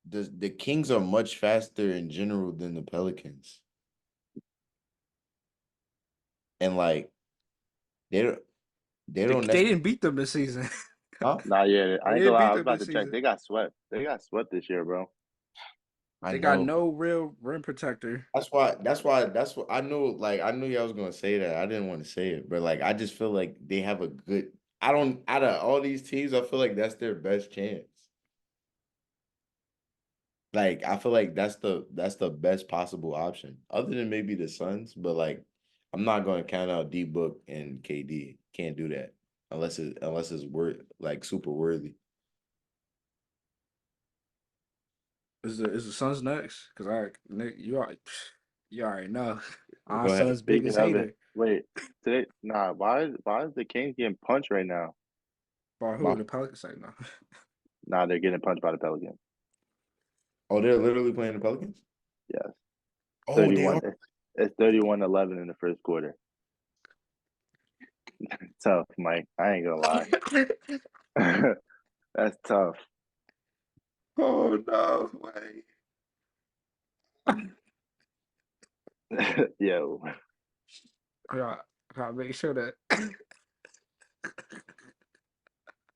[SPEAKER 2] The Kings are much faster in general than the Pelicans. And like they don't they
[SPEAKER 1] They
[SPEAKER 2] don't necessarily
[SPEAKER 1] didn't beat them this season.
[SPEAKER 2] huh?
[SPEAKER 3] Nah, yeah,
[SPEAKER 1] They
[SPEAKER 3] I ain't
[SPEAKER 1] didn't
[SPEAKER 3] gonna lie.
[SPEAKER 1] beat
[SPEAKER 3] I was
[SPEAKER 1] them
[SPEAKER 3] about
[SPEAKER 1] this
[SPEAKER 3] to check.
[SPEAKER 1] season.
[SPEAKER 3] They got swept. They got swept this year, bro.
[SPEAKER 2] I
[SPEAKER 1] They got
[SPEAKER 2] know.
[SPEAKER 1] no real rim protector.
[SPEAKER 2] That's what I knew like I knew y'all was gonna say that. I didn't want to say it, but like I just feel like they have a good I don't out of all these teams, I feel like that's their best chance. Like I feel like that's the best possible option, other than maybe the Suns. But like, I'm not going to count out D Book and KD. Can't do that unless it's worth like super worthy.
[SPEAKER 1] Is the Suns next? Because Nick, you already know. Our
[SPEAKER 2] Go ahead.
[SPEAKER 1] Suns'
[SPEAKER 3] Speaking
[SPEAKER 1] biggest
[SPEAKER 3] of it,
[SPEAKER 1] hater.
[SPEAKER 3] wait, today, nah, why is the Kings getting punched right now?
[SPEAKER 1] By
[SPEAKER 2] My,
[SPEAKER 1] who? The Pelicans say no.
[SPEAKER 3] Nah, they're getting punched by the Pelicans.
[SPEAKER 2] oh, they're literally playing the Pelicans.
[SPEAKER 3] Yes,
[SPEAKER 2] Oh, they
[SPEAKER 3] 31.
[SPEAKER 2] are.
[SPEAKER 3] It's 31-11 in the first quarter. Tough, Mike. I ain't gonna lie. That's tough.
[SPEAKER 1] Oh no way.
[SPEAKER 3] Yo,
[SPEAKER 1] I gotta make sure that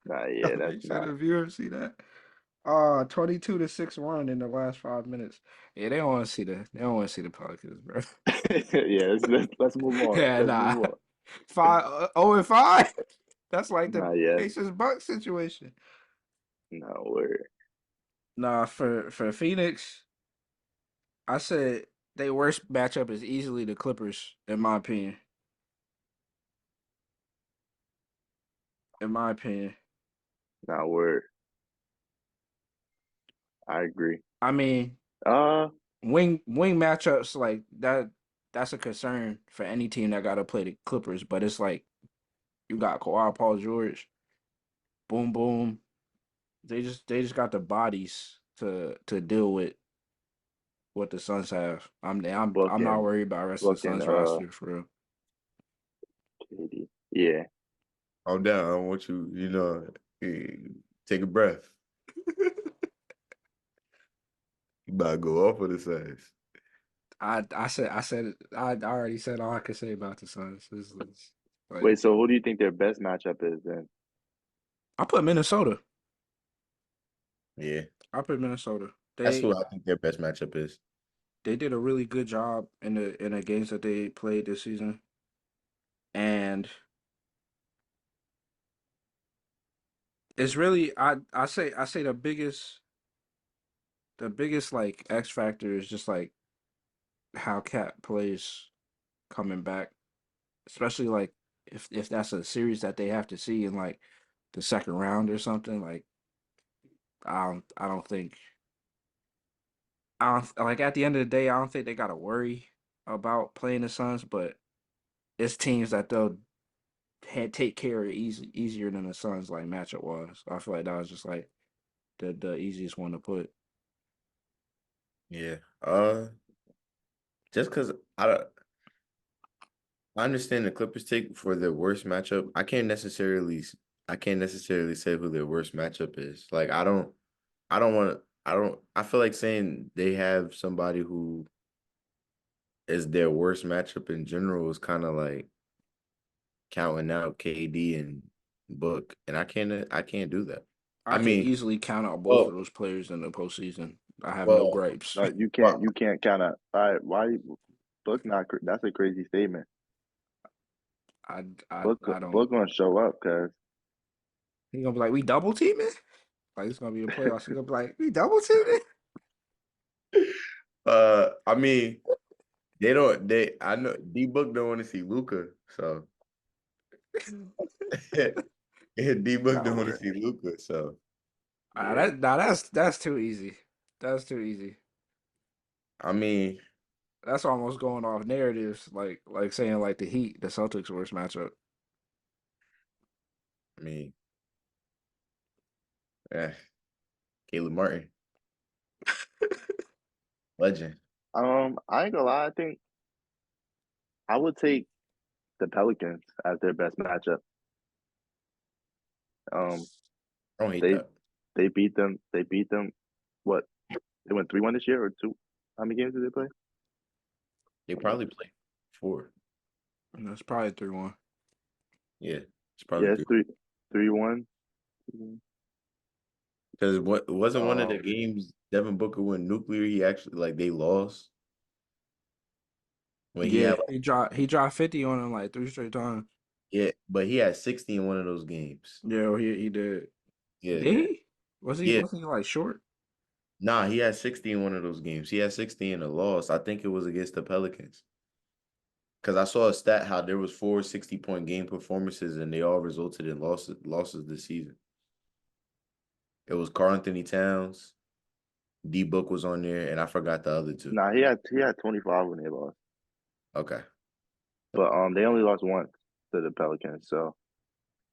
[SPEAKER 3] nah, yeah,
[SPEAKER 1] gotta
[SPEAKER 3] that's
[SPEAKER 1] make sure
[SPEAKER 3] not.
[SPEAKER 1] the viewers see that. 22 to 6-1 in the last 5 minutes. Yeah, they don't want to see the Pelicans, bro.
[SPEAKER 3] Yeah, let's move on.
[SPEAKER 1] Yeah,
[SPEAKER 3] Let's
[SPEAKER 1] nah.
[SPEAKER 3] move on.
[SPEAKER 1] 0-5. That's like the
[SPEAKER 3] Not yet.
[SPEAKER 1] Pacers Bucks situation.
[SPEAKER 3] No word.
[SPEAKER 1] Nah, for Phoenix, I said their worst matchup is easily the Clippers, in my opinion. In my opinion.
[SPEAKER 3] Not word. I agree.
[SPEAKER 1] I mean,
[SPEAKER 3] Uh,
[SPEAKER 1] wing matchups like that that's a concern for any team that gotta play the Clippers, but it's like you got Kawhi Paul George, boom boom. They just got the bodies to deal with what the Suns have. I'm not
[SPEAKER 3] booking,
[SPEAKER 1] worried about the rest of the
[SPEAKER 3] booking.
[SPEAKER 1] Suns roster for real.
[SPEAKER 3] KD. Yeah.
[SPEAKER 2] I'm down. I want you. Take a breath. You about to go off of the size.
[SPEAKER 1] I already said all I could say about the Suns. Like
[SPEAKER 3] Wait. So who do you think their best matchup is then?
[SPEAKER 1] I put Minnesota.
[SPEAKER 2] Yeah,
[SPEAKER 1] I put Minnesota.
[SPEAKER 2] that's
[SPEAKER 1] They
[SPEAKER 2] who I think their best matchup is.
[SPEAKER 1] they did a really good job in the games that they played this season. And it's really I say the biggest like X factor is just like how Cat plays coming back, especially like if that's a series that they have to see in like the second round or something. Like I don't like at the end of the day I don't think they gotta worry about playing the Suns, but it's teams that they'll take care of easier than the Suns like matchup was. I feel like that was just like the easiest one to put.
[SPEAKER 2] Yeah. Just because I understand the Clippers take for their worst matchup. I can't necessarily say who their worst matchup is. Like I don't want to I don't I feel like saying they have somebody who is their worst matchup in general is kind of like counting out KD and Book, and I can't do that. I
[SPEAKER 1] I can
[SPEAKER 2] mean,
[SPEAKER 1] easily count out both of
[SPEAKER 2] well,
[SPEAKER 1] those players in the postseason. I have no
[SPEAKER 2] well,
[SPEAKER 1] gripes.
[SPEAKER 3] No, you
[SPEAKER 2] well,
[SPEAKER 3] can't count out. All right, why Book not? That's a crazy statement.
[SPEAKER 1] I, I,
[SPEAKER 3] Book
[SPEAKER 1] I don't.
[SPEAKER 3] Book gonna show up because
[SPEAKER 1] He gonna be like, we double teaming? Like it's gonna be a playoffs. He gonna be like, we double teaming?
[SPEAKER 2] I mean, they don't. They I know D Book don't want to see Luca, so D Book
[SPEAKER 3] nah,
[SPEAKER 2] don't want to
[SPEAKER 3] word.
[SPEAKER 2] see Luca, so yeah.
[SPEAKER 1] That, now that's too easy. That's too easy.
[SPEAKER 2] I mean,
[SPEAKER 1] That's almost going off narratives, like saying like the Heat, the Celtics worst matchup.
[SPEAKER 2] I mean, eh, Caleb Martin, legend.
[SPEAKER 3] I ain't gonna lie. I think I would take the Pelicans as their best matchup. Um,
[SPEAKER 2] I don't hate
[SPEAKER 3] they
[SPEAKER 2] that.
[SPEAKER 3] they beat them. They beat them. What? They went 3-1 this year or two? How many games did they play?
[SPEAKER 2] They probably play four.
[SPEAKER 1] And that's probably 3-1.
[SPEAKER 2] Yeah, it's probably
[SPEAKER 3] Yeah, it's
[SPEAKER 2] three.
[SPEAKER 3] 3-1.
[SPEAKER 2] Because what wasn't one of the
[SPEAKER 3] Um,
[SPEAKER 2] games Devin Booker went nuclear? He actually like they lost when he
[SPEAKER 1] Yeah,
[SPEAKER 2] had like
[SPEAKER 1] he dropped 50 on him like three straight times.
[SPEAKER 2] yeah, but he had 60 in one of those games.
[SPEAKER 1] Yeah, well, he did.
[SPEAKER 2] Yeah,
[SPEAKER 1] Did he? Was he
[SPEAKER 2] yeah.
[SPEAKER 1] was he like short?
[SPEAKER 2] Nah, he had 60 in one of those games. He had 60 in a loss. I think it was against the Pelicans. Because I saw a stat how there was 4 60-point game performances and they all resulted in losses this season. It was Karl Anthony Towns, D Book was on there, and I forgot the other two.
[SPEAKER 3] nah, he had 25 when they lost,
[SPEAKER 2] Okay.
[SPEAKER 3] but they only lost once to the Pelicans. So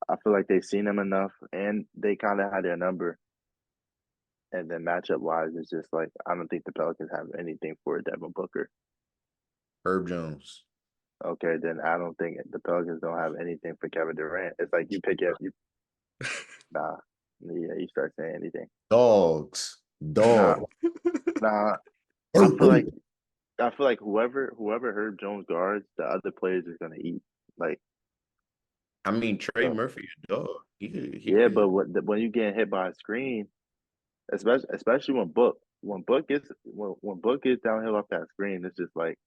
[SPEAKER 3] I feel like they've seen him enough, and they kind of had their number. And then matchup wise, it's just like I don't think the Pelicans have anything for Devin Booker.
[SPEAKER 2] Herb Jones.
[SPEAKER 3] Okay, then I don't think the Pelicans don't have anything for Kevin Durant. It's like you pick it, you nah, yeah, you start saying anything.
[SPEAKER 2] Dogs.
[SPEAKER 3] Nah,
[SPEAKER 2] Dog.
[SPEAKER 3] nah. I feel like I feel like whoever Herb Jones guards, the other players is gonna eat. Like
[SPEAKER 2] I mean, Trey
[SPEAKER 3] so,
[SPEAKER 2] Murphy, a dog. He
[SPEAKER 3] yeah. But
[SPEAKER 2] could.
[SPEAKER 3] when you get hit by a screen, especially when Book gets downhill off that screen, it's just like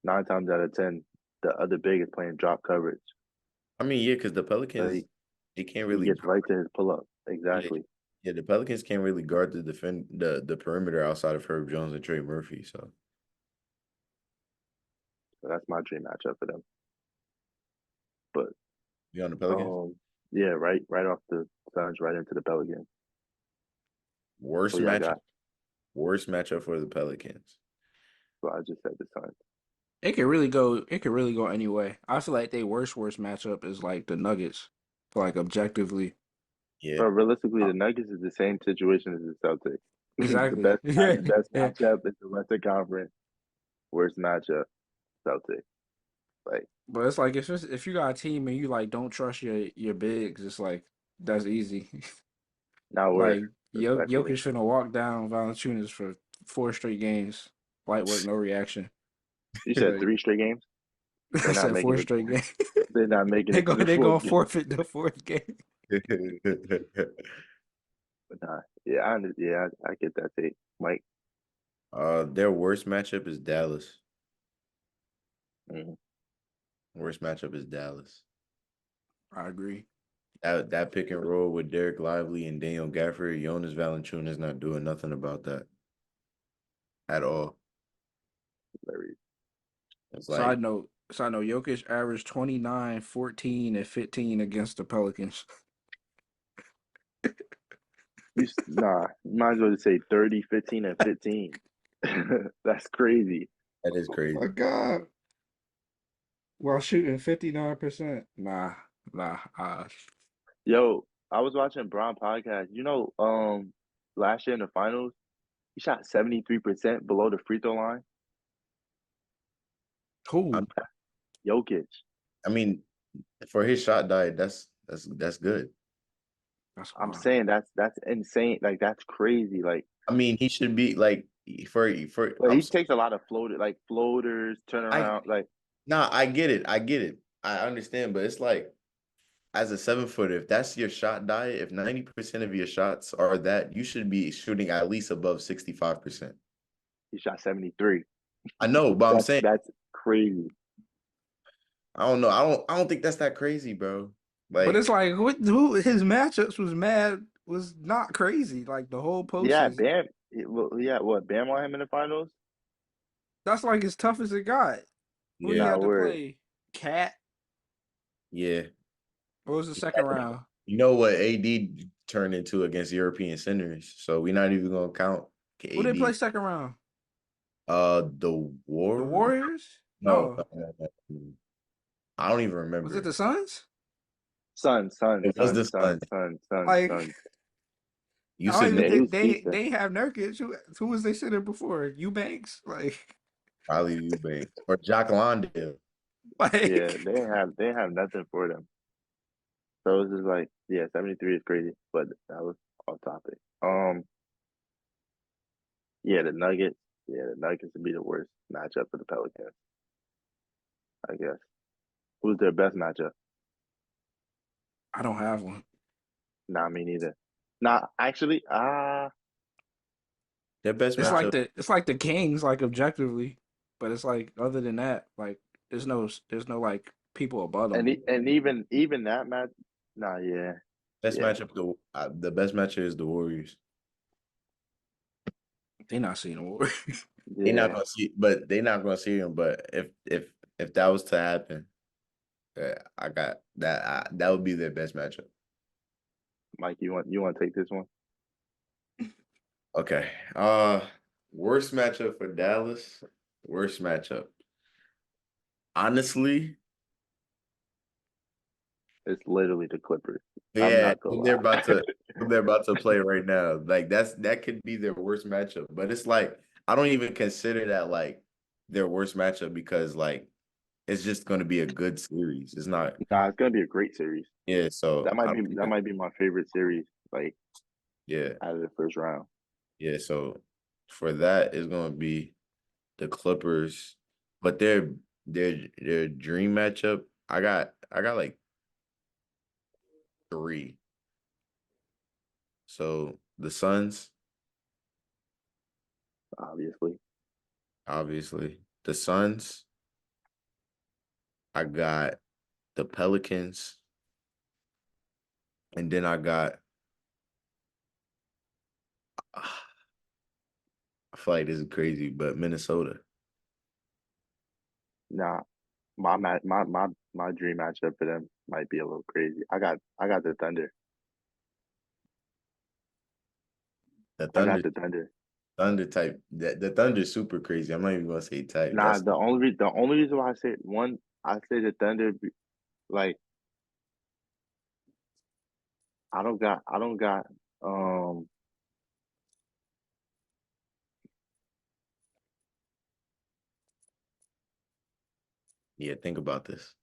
[SPEAKER 3] 9 times out of 10, the other big is playing drop coverage.
[SPEAKER 2] I mean, yeah, because the
[SPEAKER 3] So
[SPEAKER 2] Pelicans, they can't
[SPEAKER 3] he
[SPEAKER 2] really
[SPEAKER 3] gets right
[SPEAKER 2] guard.
[SPEAKER 3] to his pull up.
[SPEAKER 2] Yeah,
[SPEAKER 3] Exactly.
[SPEAKER 2] yeah, the Pelicans can't really guard the perimeter outside of Herb Jones and Trey Murphy. So
[SPEAKER 3] So that's my dream matchup for them. But
[SPEAKER 2] you on the Pelicans?
[SPEAKER 3] um, yeah, right off the Suns, right into the Pelicans.
[SPEAKER 2] Worst
[SPEAKER 3] Who y'all
[SPEAKER 2] matchup.
[SPEAKER 3] got?
[SPEAKER 2] Worst matchup for the Pelicans.
[SPEAKER 3] So I just said the Suns.
[SPEAKER 1] It could really go. It could really go any way. I feel like their worst matchup is like the Nuggets. Like objectively,
[SPEAKER 2] Yeah.
[SPEAKER 3] But realistically,
[SPEAKER 1] Uh,
[SPEAKER 3] the Nuggets is the same situation as the Celtics. the
[SPEAKER 1] exactly.
[SPEAKER 3] best
[SPEAKER 1] Yeah,
[SPEAKER 3] the best
[SPEAKER 1] yeah.
[SPEAKER 3] matchup is the Western Conference. Worst matchup, Celtics. Like
[SPEAKER 1] But it's like if you got a team and you like don't trust your bigs, it's like that's easy.
[SPEAKER 3] now we're
[SPEAKER 1] Like
[SPEAKER 3] respectfully.
[SPEAKER 1] Jokic finna walk down Valanciunas for 4 straight games. Light work, no reaction.
[SPEAKER 3] You said
[SPEAKER 1] Like
[SPEAKER 3] 3 straight games.
[SPEAKER 1] I
[SPEAKER 3] They're not
[SPEAKER 1] said
[SPEAKER 3] making
[SPEAKER 1] four
[SPEAKER 3] it.
[SPEAKER 1] straight games.
[SPEAKER 3] They're not making
[SPEAKER 1] they
[SPEAKER 3] it
[SPEAKER 1] go
[SPEAKER 3] to the
[SPEAKER 1] they
[SPEAKER 3] fourth
[SPEAKER 1] gonna
[SPEAKER 3] game.
[SPEAKER 1] forfeit the fourth game.
[SPEAKER 3] But nah, yeah, I get that take, Mike.
[SPEAKER 2] Their worst matchup is Dallas.
[SPEAKER 3] Mm.
[SPEAKER 2] Worst matchup is Dallas.
[SPEAKER 1] I agree.
[SPEAKER 2] That pick and roll with Derek Lively and Daniel Gafford, Jonas Valanciunas not doing nothing about that at all.
[SPEAKER 3] Very.
[SPEAKER 2] It's like,
[SPEAKER 1] Side note, Jokic averaged 29, 14, and 15 against the Pelicans.
[SPEAKER 3] Nah, you might as well just say 30, 15, and 15. That's crazy.
[SPEAKER 2] that is
[SPEAKER 1] Oh
[SPEAKER 2] crazy.
[SPEAKER 1] my God. While shooting 59%. Nah.
[SPEAKER 3] Yo, I was watching Brown podcast. Last year in the finals. He shot 73% below the free throw line.
[SPEAKER 2] I,
[SPEAKER 1] Who?
[SPEAKER 3] Jokic.
[SPEAKER 2] I mean, for his shot diet, that's good.
[SPEAKER 1] That's
[SPEAKER 3] I'm
[SPEAKER 1] wild.
[SPEAKER 3] saying that's insane. Like that's crazy. Like,
[SPEAKER 2] I mean, he should be like for
[SPEAKER 3] but
[SPEAKER 2] I'm
[SPEAKER 3] he takes a lot of floaters,
[SPEAKER 2] I
[SPEAKER 3] turnaround. Like,
[SPEAKER 2] nah, I get it. I get it. I understand, but it's like as a 7 footer, if that's your shot diet, if 90% of your shots are that, you should be shooting at least above 65%.
[SPEAKER 3] he shot 73.
[SPEAKER 2] I know, but I'm saying
[SPEAKER 3] That's crazy.
[SPEAKER 2] I don't know. I don't think that's that crazy, bro.
[SPEAKER 1] But it's
[SPEAKER 2] Like,
[SPEAKER 1] like who his matchups was not crazy like the whole
[SPEAKER 3] Yeah,
[SPEAKER 1] postseason.
[SPEAKER 3] Bam. Well, yeah, what Bam on him in the finals?
[SPEAKER 1] That's like as tough as it got. Who he
[SPEAKER 2] yeah,
[SPEAKER 3] Nah,
[SPEAKER 1] had to
[SPEAKER 3] word.
[SPEAKER 1] play? Cat.
[SPEAKER 2] yeah.
[SPEAKER 1] What was the second round?
[SPEAKER 2] You know what AD turned into against European centers, so we're not even gonna count
[SPEAKER 1] Who they play
[SPEAKER 2] AD.
[SPEAKER 1] second round?
[SPEAKER 2] The
[SPEAKER 1] The
[SPEAKER 2] war?
[SPEAKER 1] Warriors?
[SPEAKER 2] No,
[SPEAKER 1] No.
[SPEAKER 2] no. I don't even
[SPEAKER 1] Was it
[SPEAKER 2] remember.
[SPEAKER 1] the Suns?
[SPEAKER 3] Sun, sun,
[SPEAKER 2] It was
[SPEAKER 3] sun,
[SPEAKER 2] the
[SPEAKER 3] sun,
[SPEAKER 2] Suns.
[SPEAKER 3] sun, sun,
[SPEAKER 1] Like
[SPEAKER 3] sun.
[SPEAKER 2] You
[SPEAKER 1] I don't
[SPEAKER 2] said
[SPEAKER 1] even
[SPEAKER 3] Yeah, he was
[SPEAKER 1] think they
[SPEAKER 3] beasting.
[SPEAKER 1] they have Nurkic. Who was they sitting before? Eubanks? Like
[SPEAKER 2] probably Eubanks or Jock Londale.
[SPEAKER 3] Yeah,
[SPEAKER 1] like
[SPEAKER 3] they didn't have nothing for them. So it was just like, yeah, 73 is crazy, but that was off topic. Yeah, the Nuggets. Yeah, the Nuggets would be the worst matchup for the Pelicans, I guess. Who's their best matchup?
[SPEAKER 1] I don't have one.
[SPEAKER 3] Nah, me neither. Nah, actually,
[SPEAKER 2] Their best
[SPEAKER 3] nah.
[SPEAKER 2] matchup.
[SPEAKER 1] It's like the Kings, like objectively, but it's like other than that, like there's no like people above them.
[SPEAKER 3] And even that match, nah, yeah,
[SPEAKER 2] Best
[SPEAKER 3] yeah,
[SPEAKER 2] matchup. The best matchup is the Warriors.
[SPEAKER 1] They not seeing the Warriors.
[SPEAKER 3] yeah.
[SPEAKER 2] They're not gonna see him. But if that was to happen, I got that. That would be their best matchup.
[SPEAKER 3] Mike, you want to take this one?
[SPEAKER 2] Okay. Worst matchup for Dallas. Worst matchup. Honestly,
[SPEAKER 3] It's literally the Clippers. I'm
[SPEAKER 2] yeah,
[SPEAKER 3] not gonna
[SPEAKER 2] who they're about
[SPEAKER 3] lie.
[SPEAKER 2] to who they're about to play right now. Like that could be their worst matchup. But it's like I don't even consider that like their worst matchup because like it's just going to be a good series. It's not.
[SPEAKER 3] Nah, it's gonna be a great series.
[SPEAKER 2] Yeah. So I don't think
[SPEAKER 3] That might be my favorite series, like
[SPEAKER 2] yeah.
[SPEAKER 3] out of the first round.
[SPEAKER 2] Yeah. So for that is going to be the Clippers, but their dream matchup. I got like three. So the Suns,
[SPEAKER 3] Obviously,
[SPEAKER 2] obviously. The Suns. I got the Pelicans, and then I got. I feel like this is crazy, but Minnesota.
[SPEAKER 3] nah. My dream matchup for them might be a little crazy. I got the Thunder.
[SPEAKER 2] The
[SPEAKER 3] I got
[SPEAKER 2] Thunder,
[SPEAKER 3] the Thunder.
[SPEAKER 2] Thunder type. The Thunder is super crazy. I'm not even gonna say type.
[SPEAKER 3] Nah,
[SPEAKER 2] That's
[SPEAKER 3] the only reason why I say the Thunder, like I don't got um
[SPEAKER 2] yeah. Think about this.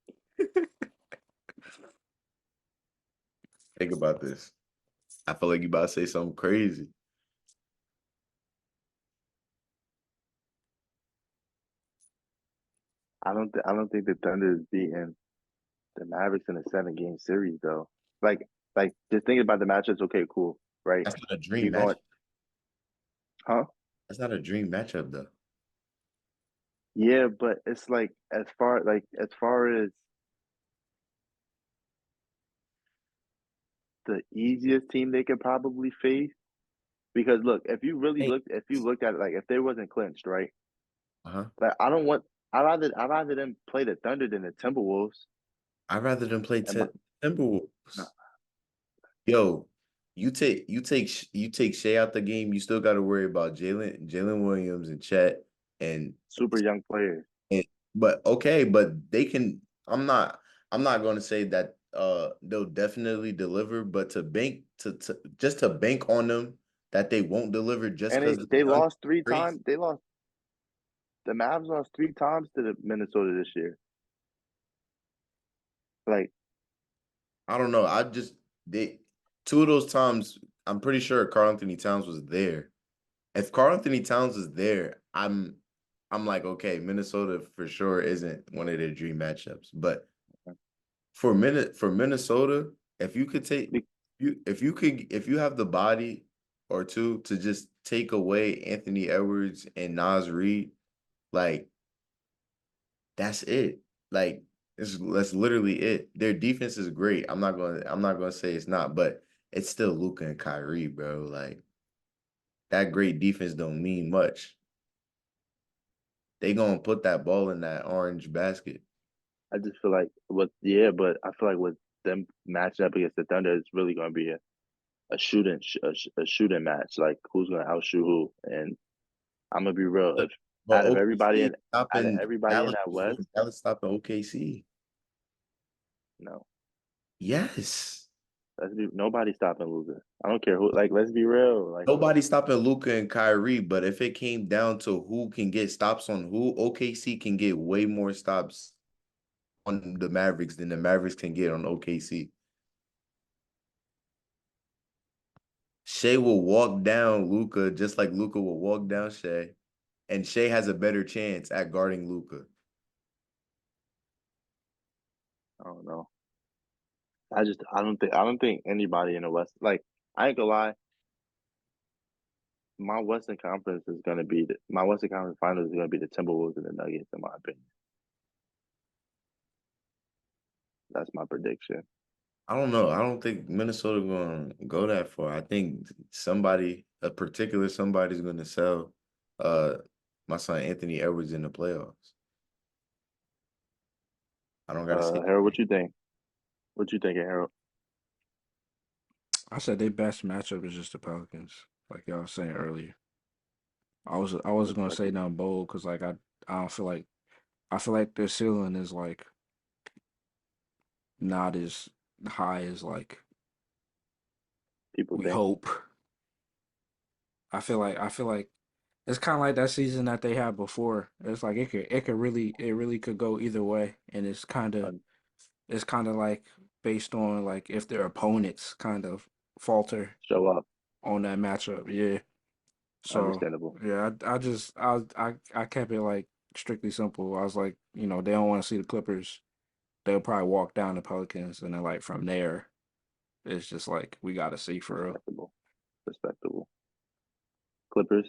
[SPEAKER 2] Think about this. I feel like you about to say something crazy.
[SPEAKER 3] I don't think the Thunder is beating the Mavericks in a 7 game series though. Like just thinking about the matchups. Okay, cool, right?
[SPEAKER 2] That's not a
[SPEAKER 3] You're
[SPEAKER 2] dream match.
[SPEAKER 3] going, huh?
[SPEAKER 2] That's not a dream matchup though.
[SPEAKER 3] Yeah, but it's like as far as the easiest team they could probably face. Because look,
[SPEAKER 2] Hey,
[SPEAKER 3] if you looked at it, like if they wasn't clinched, right?
[SPEAKER 2] uh-huh.
[SPEAKER 3] Like I'd rather them play the Thunder than the Timberwolves.
[SPEAKER 2] I'd rather than play
[SPEAKER 3] And my, no,
[SPEAKER 2] Timberwolves. Yo, you take Shea out the game. You still got to worry about Jalen Williams and Chet and
[SPEAKER 3] super young players.
[SPEAKER 2] And, but okay, but they can. I'm not going to say that they'll definitely deliver, but to bank to just to bank on them that they won't deliver just
[SPEAKER 3] And
[SPEAKER 2] because
[SPEAKER 3] they
[SPEAKER 2] the
[SPEAKER 3] lost three
[SPEAKER 2] crazy.
[SPEAKER 3] times. They lost. The Mavs lost 3 times to the Minnesota this year. Like,
[SPEAKER 2] I don't know. They two of those times. I'm pretty sure Karl Anthony Towns was there. If Karl Anthony Towns is there, I'm like, okay, Minnesota for sure isn't one of their dream matchups. But for Minnesota, if you could take if you have the body or two to just take away Anthony Edwards and Nas Reed, like that's it. Like that's literally it. Their defense is great. I'm not gonna say it's not, but it's still Luka and Kyrie, bro. Like that great defense don't mean much. They gonna put that ball in that orange basket.
[SPEAKER 3] I just feel like but I feel like with them matching up against the Thunder, it's really going to be a shooting match. Like who's going to outshoot who? And I'm gonna be real.
[SPEAKER 2] But
[SPEAKER 3] If
[SPEAKER 2] but OKC is
[SPEAKER 3] out of
[SPEAKER 2] stopping
[SPEAKER 3] everybody in
[SPEAKER 2] Dallas
[SPEAKER 3] that
[SPEAKER 2] before
[SPEAKER 3] West,
[SPEAKER 2] Dallas stopping OKC.
[SPEAKER 3] no,
[SPEAKER 2] Yes.
[SPEAKER 3] nobody stopping Luka. I don't care who. Like, let's be real. Like,
[SPEAKER 2] Nobody stopping Luka and Kyrie, but if it came down to who can get stops on who, OKC can get way more stops on the Mavericks than the Mavericks can get on OKC. Shea will walk down Luka just like Luka will walk down Shea, and Shea has a better chance at guarding Luka.
[SPEAKER 3] I don't know. I don't think anybody in the West. Like, I ain't gonna lie. My Western Conference Finals is gonna be the Timberwolves and the Nuggets, in my opinion. That's my prediction.
[SPEAKER 2] I don't know. I don't think Minnesota going to go that far. I think a particular somebody's going to sell uh my son Anthony Edwards in the playoffs. I don't got to see.
[SPEAKER 3] Harold, what you think? What you thinking, Harold?
[SPEAKER 1] I said their best matchup is just the Pelicans, like y'all was saying earlier. I was gonna say
[SPEAKER 3] Respectable.
[SPEAKER 1] nothing bold because I don't feel like I feel like their ceiling is like not as high as like
[SPEAKER 3] People
[SPEAKER 1] we
[SPEAKER 3] think.
[SPEAKER 1] hope. I feel like it's kind of like that season that they had before. It's like it really could go either way, and
[SPEAKER 3] Un-
[SPEAKER 1] it's kind of like based on like if their opponents kind of falter
[SPEAKER 3] Show up.
[SPEAKER 1] on that matchup. Yeah. So
[SPEAKER 3] Understandable.
[SPEAKER 1] yeah, I kept it like strictly simple. I was like, they don't want to see the Clippers. They'll probably walk down the Pelicans, and then like from there, it's just like we got to see for real.
[SPEAKER 3] Respectable. Respectable. Clippers.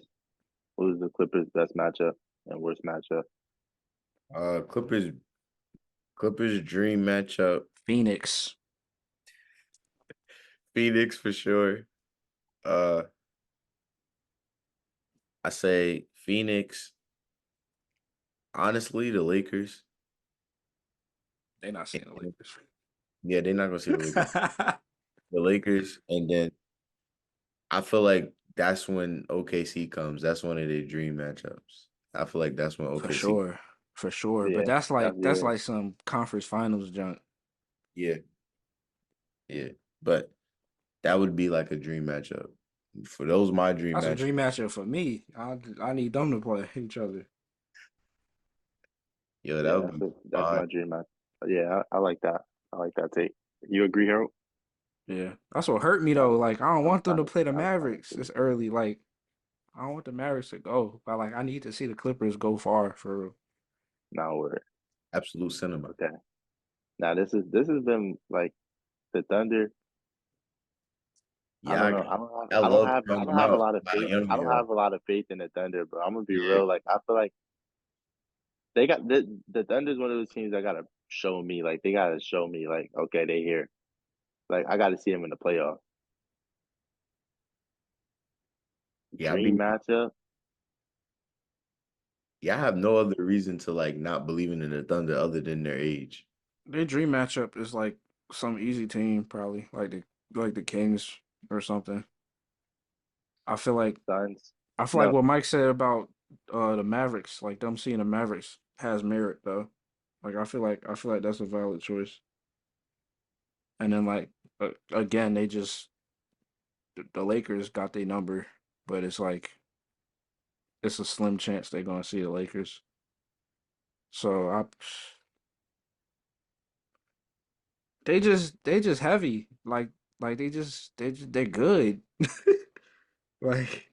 [SPEAKER 3] Who's the Clippers' best matchup and worst matchup?
[SPEAKER 2] Clippers dream matchup.
[SPEAKER 1] Phoenix,
[SPEAKER 2] Phoenix for sure. Uh I say Phoenix. Honestly, the Lakers.
[SPEAKER 1] they not seeing the
[SPEAKER 2] And-
[SPEAKER 1] Lakers.
[SPEAKER 2] Yeah, they're not gonna see the Lakers. The Lakers, and then I feel like that's when OKC comes. That's one of their dream matchups. I feel like that's when
[SPEAKER 1] For
[SPEAKER 2] OKC.
[SPEAKER 1] sure, for sure. But
[SPEAKER 3] Yeah,
[SPEAKER 1] that's like some conference finals junk.
[SPEAKER 2] Yeah, yeah. But that would be like a dream matchup. For those, my dream
[SPEAKER 1] That's a
[SPEAKER 2] matchup.
[SPEAKER 1] dream matchup for me. I need them to play each other.
[SPEAKER 2] Yo, that
[SPEAKER 3] yeah.
[SPEAKER 2] would be
[SPEAKER 3] That's
[SPEAKER 2] fine.
[SPEAKER 3] my dream match. Yeah, I like that. I like that take. You agree, Harold?
[SPEAKER 1] Yeah, that's what hurt me
[SPEAKER 3] I
[SPEAKER 1] though.
[SPEAKER 3] was
[SPEAKER 1] Like I don't
[SPEAKER 3] I was
[SPEAKER 1] want them
[SPEAKER 3] trying
[SPEAKER 1] to
[SPEAKER 3] to
[SPEAKER 1] play the
[SPEAKER 3] I was trying to
[SPEAKER 1] Mavericks
[SPEAKER 3] see.
[SPEAKER 1] this early. Like I don't want the Mavericks to go, but like I need to see the Clippers go far for real.
[SPEAKER 3] Now we're
[SPEAKER 2] Absolute cinema.
[SPEAKER 3] okay. Now this has been like the Thunder. I
[SPEAKER 2] Yeah,
[SPEAKER 3] don't know.
[SPEAKER 2] I love
[SPEAKER 3] I
[SPEAKER 2] calling
[SPEAKER 3] don't
[SPEAKER 2] them
[SPEAKER 3] have a
[SPEAKER 2] out
[SPEAKER 3] lot of
[SPEAKER 2] by a
[SPEAKER 3] faith.
[SPEAKER 2] young
[SPEAKER 3] I don't
[SPEAKER 2] era.
[SPEAKER 3] have a lot of faith in the Thunder, but I'm gonna be
[SPEAKER 2] Yeah,
[SPEAKER 3] real. Like I feel like they got the Thunder's one of those teams that gotta show me. Like they gotta show me. Like okay, they here. Like I gotta see them in the playoffs.
[SPEAKER 2] yeah.
[SPEAKER 3] Dream matchup.
[SPEAKER 2] I have no other reason to like not believing in the Thunder other than their age.
[SPEAKER 1] Their dream matchup is like some easy team, probably like the Kings or something. I feel like
[SPEAKER 3] Suns.
[SPEAKER 1] I feel like
[SPEAKER 3] No,
[SPEAKER 1] what Mike said about the Mavericks, like them seeing the Mavericks has merit though. Like I feel like that's a valid choice. And then like again, the Lakers got their number, but it's like it's a slim chance they're gonna see the Lakers. So they just heavy. Like they're good. Like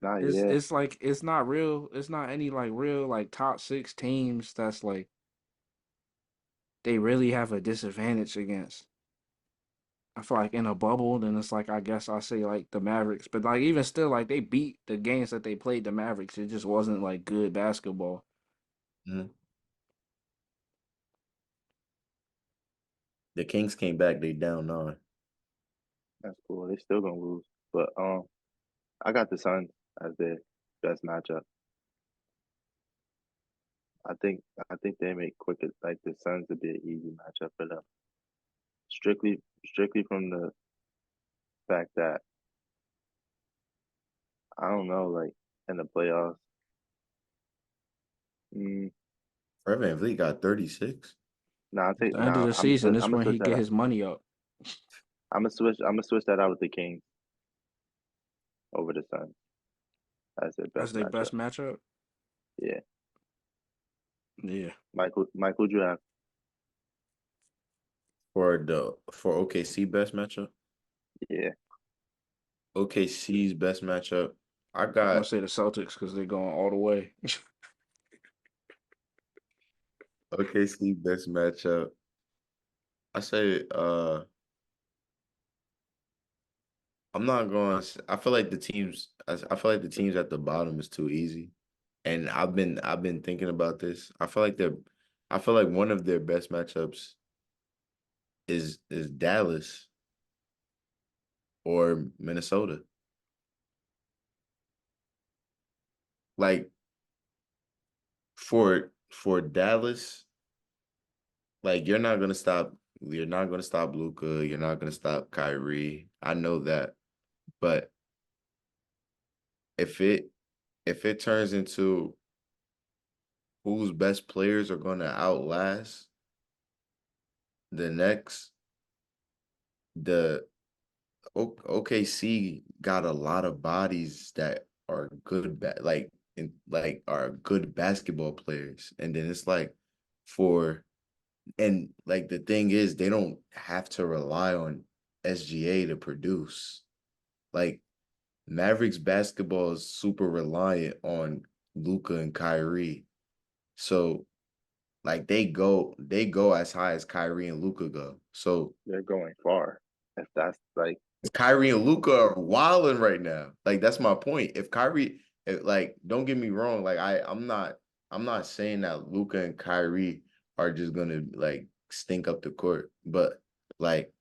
[SPEAKER 3] Nah,
[SPEAKER 1] it's
[SPEAKER 3] yeah.
[SPEAKER 1] it's like it's not real. It's not any like real like top six teams that's like they really have a disadvantage against. I feel like in a bubble, then it's like I guess I say like the Mavericks, but like even still, like they beat the games that they played the Mavericks. It just wasn't like good basketball.
[SPEAKER 2] Mhm. The Kings came back. They down 9.
[SPEAKER 3] That's cool. They still gonna lose, but I got the Suns as their best matchup. I think they make quicker like the Suns would be an easy matchup for them. Strictly from the fact that I don't know, like in the playoffs. Mm,
[SPEAKER 2] Fred VanVleet got 36.
[SPEAKER 3] nah, I
[SPEAKER 1] At
[SPEAKER 3] take
[SPEAKER 1] the end of the season,
[SPEAKER 3] I'm
[SPEAKER 1] this
[SPEAKER 3] gonna
[SPEAKER 1] when
[SPEAKER 3] switch
[SPEAKER 1] he
[SPEAKER 3] that
[SPEAKER 1] get
[SPEAKER 3] out.
[SPEAKER 1] his money up.
[SPEAKER 3] I'm gonna switch that out with the Kings over the Suns as their
[SPEAKER 1] That's
[SPEAKER 3] best
[SPEAKER 1] their
[SPEAKER 3] matchup.
[SPEAKER 1] best matchup.
[SPEAKER 3] Yeah,
[SPEAKER 1] Yeah,
[SPEAKER 3] Michael, you have
[SPEAKER 2] For OKC best matchup.
[SPEAKER 3] yeah.
[SPEAKER 2] OKC's best matchup. I
[SPEAKER 1] I'm gonna
[SPEAKER 2] got
[SPEAKER 1] say the Celtics because they're going all the way.
[SPEAKER 2] OKC best matchup. I say I'm not going. I feel like the teams. I feel like the teams at the bottom is too easy, and I've been thinking about this. I feel like one of their best matchups is Dallas or Minnesota. Like for Dallas, like You're not gonna stop Luca. You're not gonna stop Kyrie. I know that, but if it if it turns into whose best players are gonna outlast the next, the OKC got a lot of bodies that are good, like are good basketball players, and then it's like for and like the thing is they don't have to rely on SGA to produce. Like Mavericks basketball is super reliant on Luca and Kyrie, so like they go as high as Kyrie and Luca go. So
[SPEAKER 3] They're going far. If that's like
[SPEAKER 2] Kyrie and Luca are wilding right now. Like that's my point. Like, don't get me wrong. Like I'm not saying that Luca and Kyrie are just gonna like stink up the court, but like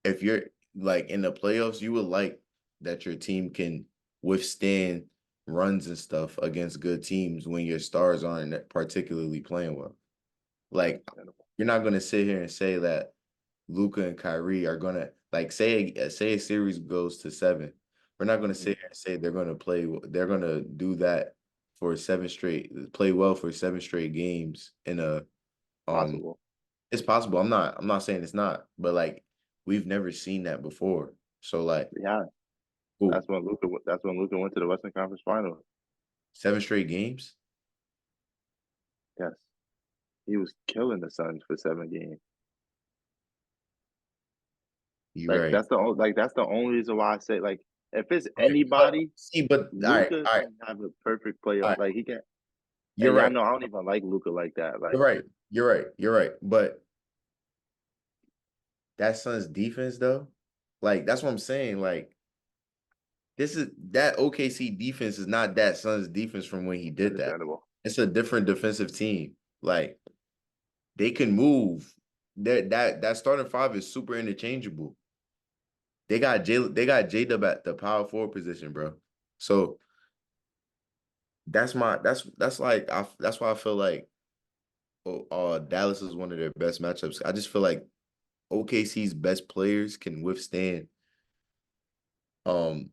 [SPEAKER 2] if you're like in the playoffs, you would like that your team can withstand runs and stuff against good teams when your stars aren't particularly playing well. Like
[SPEAKER 3] understandable.
[SPEAKER 2] you're not gonna sit here and say that Luca and Kyrie are gonna like say a series goes to 7. We're not gonna sit here and say they're gonna do that for 7 straight, play well for 7 straight games in a um
[SPEAKER 3] Possible.
[SPEAKER 2] it's possible. I'm not saying it's not, but like we've never seen that before. So like,
[SPEAKER 3] Yeah,
[SPEAKER 2] cool.
[SPEAKER 3] That's when Luca went to the Western Conference Finals.
[SPEAKER 2] 7 straight games?
[SPEAKER 3] Yes, he was killing the Suns for 7 games.
[SPEAKER 2] You're right.
[SPEAKER 3] That's the only reason why I say like if it's
[SPEAKER 2] Right. But
[SPEAKER 3] anybody,
[SPEAKER 2] see, but
[SPEAKER 3] Luca
[SPEAKER 2] all right,
[SPEAKER 3] can have a perfect playoff.
[SPEAKER 2] all right.
[SPEAKER 3] Like he can,
[SPEAKER 2] You're
[SPEAKER 3] and y'all
[SPEAKER 2] right.
[SPEAKER 3] know I don't even like Luca like that.
[SPEAKER 2] You're
[SPEAKER 3] Like
[SPEAKER 2] right. You're right. You're right. But that Suns defense though, like that's what I'm saying. Like this is that OKC defense is not that Suns defense from when he did that.
[SPEAKER 3] understandable.
[SPEAKER 2] It's a different defensive team. Like they can move. That starting five is super interchangeable. They got J Dub at the power forward position, bro. So that's like that's why I feel like Dallas is one of their best matchups. I just feel like OKC's best players can withstand um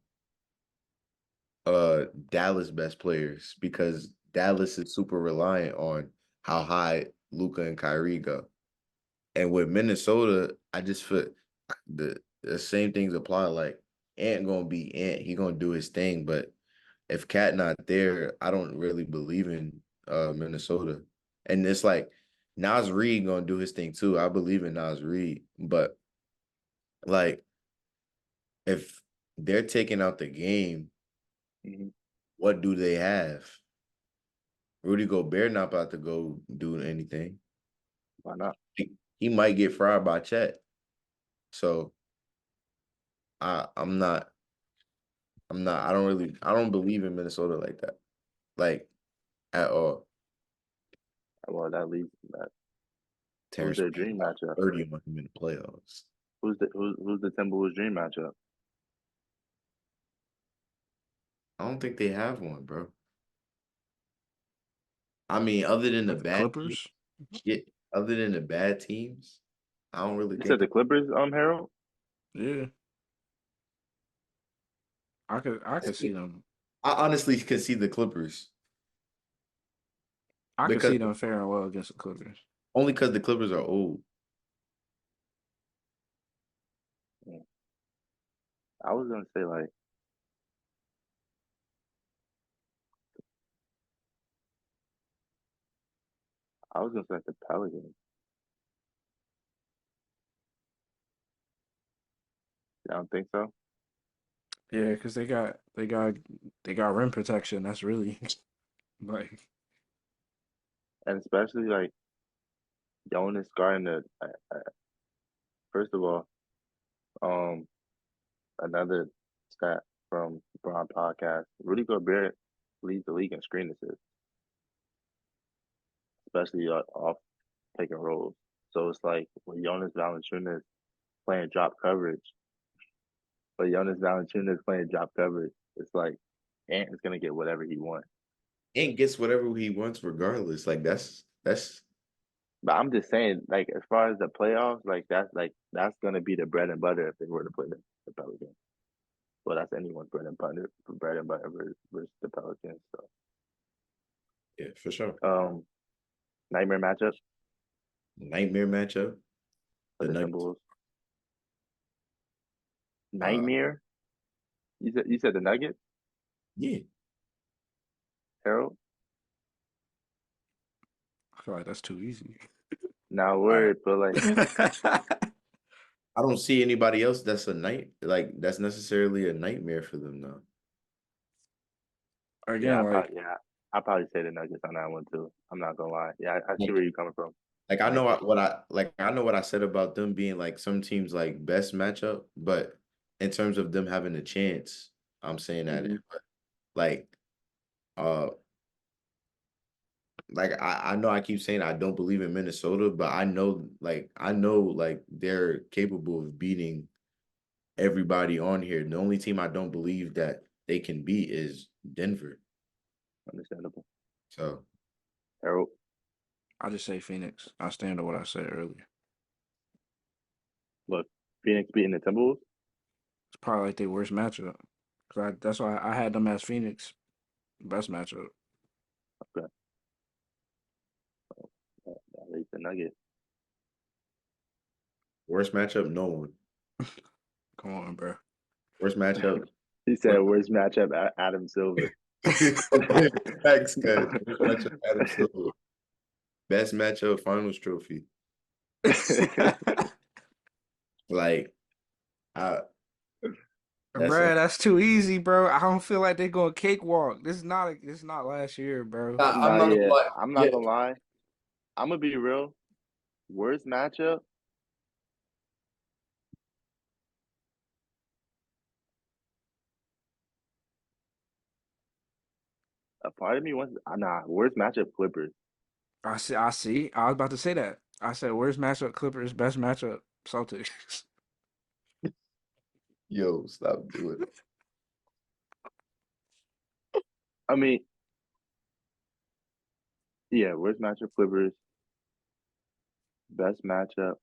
[SPEAKER 2] Dallas best players because Dallas is super reliant on how high Luca and Kyrie go. And with Minnesota, I just feel the the same things apply. Like Ant gonna be Ant. He gonna do his thing. But if Cat not there, I don't really believe in Minnesota. And it's like Nas Reed gonna do his thing too. I believe in Nas Reed, but like if they're taking out the game,
[SPEAKER 3] Mhm.
[SPEAKER 2] what do they have? Rudy Gobert not about to go do anything.
[SPEAKER 3] Why not?
[SPEAKER 2] He might get fried by Chet. So I don't believe in Minnesota like that. Like at all.
[SPEAKER 3] Well, that leads that. Who's
[SPEAKER 2] Terrence
[SPEAKER 3] their
[SPEAKER 2] Mann
[SPEAKER 3] dream
[SPEAKER 2] got
[SPEAKER 3] matchup?
[SPEAKER 2] 30 on him in the playoffs.
[SPEAKER 3] Who's the Timberwolves dream matchup?
[SPEAKER 2] I don't think they have one, bro. I mean, other than the
[SPEAKER 1] Like the
[SPEAKER 2] bad teams,
[SPEAKER 1] Clippers.
[SPEAKER 2] yeah, other than the bad teams, I don't really
[SPEAKER 3] You
[SPEAKER 2] think
[SPEAKER 3] said the
[SPEAKER 2] that.
[SPEAKER 3] Clippers, Harold?
[SPEAKER 1] Yeah, I could see them.
[SPEAKER 2] I honestly could see the Clippers
[SPEAKER 1] I could
[SPEAKER 2] because
[SPEAKER 1] see them faring well against the Clippers.
[SPEAKER 2] only because the Clippers are old.
[SPEAKER 3] Yeah. I was gonna say like I was gonna say the Pelicans. I don't think so.
[SPEAKER 1] Yeah, because they got rim protection. That's really like
[SPEAKER 3] And especially like Jonas guarding the first of all, um, another stat from Brown podcast: Rudy Gobert leads the league in screen assists, especially off pick and rolls. So it's like when Jonas Valanciunas playing drop coverage, but Jonas Valanciunas playing drop coverage, it's like Ant is gonna get whatever he wants.
[SPEAKER 2] And gets whatever he wants regardless. Like that's
[SPEAKER 3] But I'm just saying, like as far as the playoffs, that's gonna be the bread and butter if they were to play the Pelicans. Well, that's anyone's bread and butter versus the Pelicans. So,
[SPEAKER 2] yeah, for sure.
[SPEAKER 3] nightmare matchup
[SPEAKER 2] Nightmare matchup.
[SPEAKER 3] for
[SPEAKER 2] The
[SPEAKER 3] the
[SPEAKER 2] Nuggets.
[SPEAKER 3] Timberwolves.
[SPEAKER 2] Uh
[SPEAKER 3] Nightmare. You said the Nuggets,
[SPEAKER 2] yeah.
[SPEAKER 3] Harold.
[SPEAKER 1] I feel like that's too easy.
[SPEAKER 3] Now
[SPEAKER 2] All right.
[SPEAKER 3] word, but like,
[SPEAKER 2] I don't see anybody else that's a night like that's necessarily a nightmare for them though.
[SPEAKER 3] yeah,
[SPEAKER 1] Again, like
[SPEAKER 3] I probably say the Nuggets on that one too. I'm not gonna lie. Yeah, I see
[SPEAKER 2] Like
[SPEAKER 3] where you're coming from.
[SPEAKER 2] like I know what I said about them being like some teams like best matchup, but in terms of them having a chance, I'm saying that
[SPEAKER 3] Hmm.
[SPEAKER 2] like uh I know I keep saying I don't believe in Minnesota, but I know like they're capable of beating everybody on here. The only team I don't believe that they can beat is Denver.
[SPEAKER 3] Understandable.
[SPEAKER 2] So
[SPEAKER 3] Harold.
[SPEAKER 1] I just say Phoenix. I stand on what I said earlier.
[SPEAKER 3] Look, Phoenix beating the Timberwolves.
[SPEAKER 1] It's probably like their worst matchup. That's why I had them as Phoenix best matchup.
[SPEAKER 3] Okay, that leads the Nuggets.
[SPEAKER 2] worst matchup, no one.
[SPEAKER 1] Come on, bro.
[SPEAKER 2] Worst matchup.
[SPEAKER 3] He said, "Where's matchup Adam Silver?"
[SPEAKER 2] Thanks, guys. Worst matchup, Adam Silver. Best matchup, finals trophy. Like, I that's
[SPEAKER 1] Bro, that's too easy, bro. I don't feel like they're going cakewalk. This is not last year, bro.
[SPEAKER 2] I'm
[SPEAKER 3] Nah,
[SPEAKER 2] not gonna
[SPEAKER 3] yeah,
[SPEAKER 2] lie.
[SPEAKER 3] I'm
[SPEAKER 2] Yeah,
[SPEAKER 3] not gonna lie. I'm gonna be real. Worst matchup. A part of me wants. Nah, worst matchup Clippers.
[SPEAKER 1] I see. I was about to say that. I said, "Where's matchup Clippers? Best matchup Celtics."
[SPEAKER 2] yo, stop doing it.
[SPEAKER 3] I mean, yeah, worst matchup Clippers. Best matchup.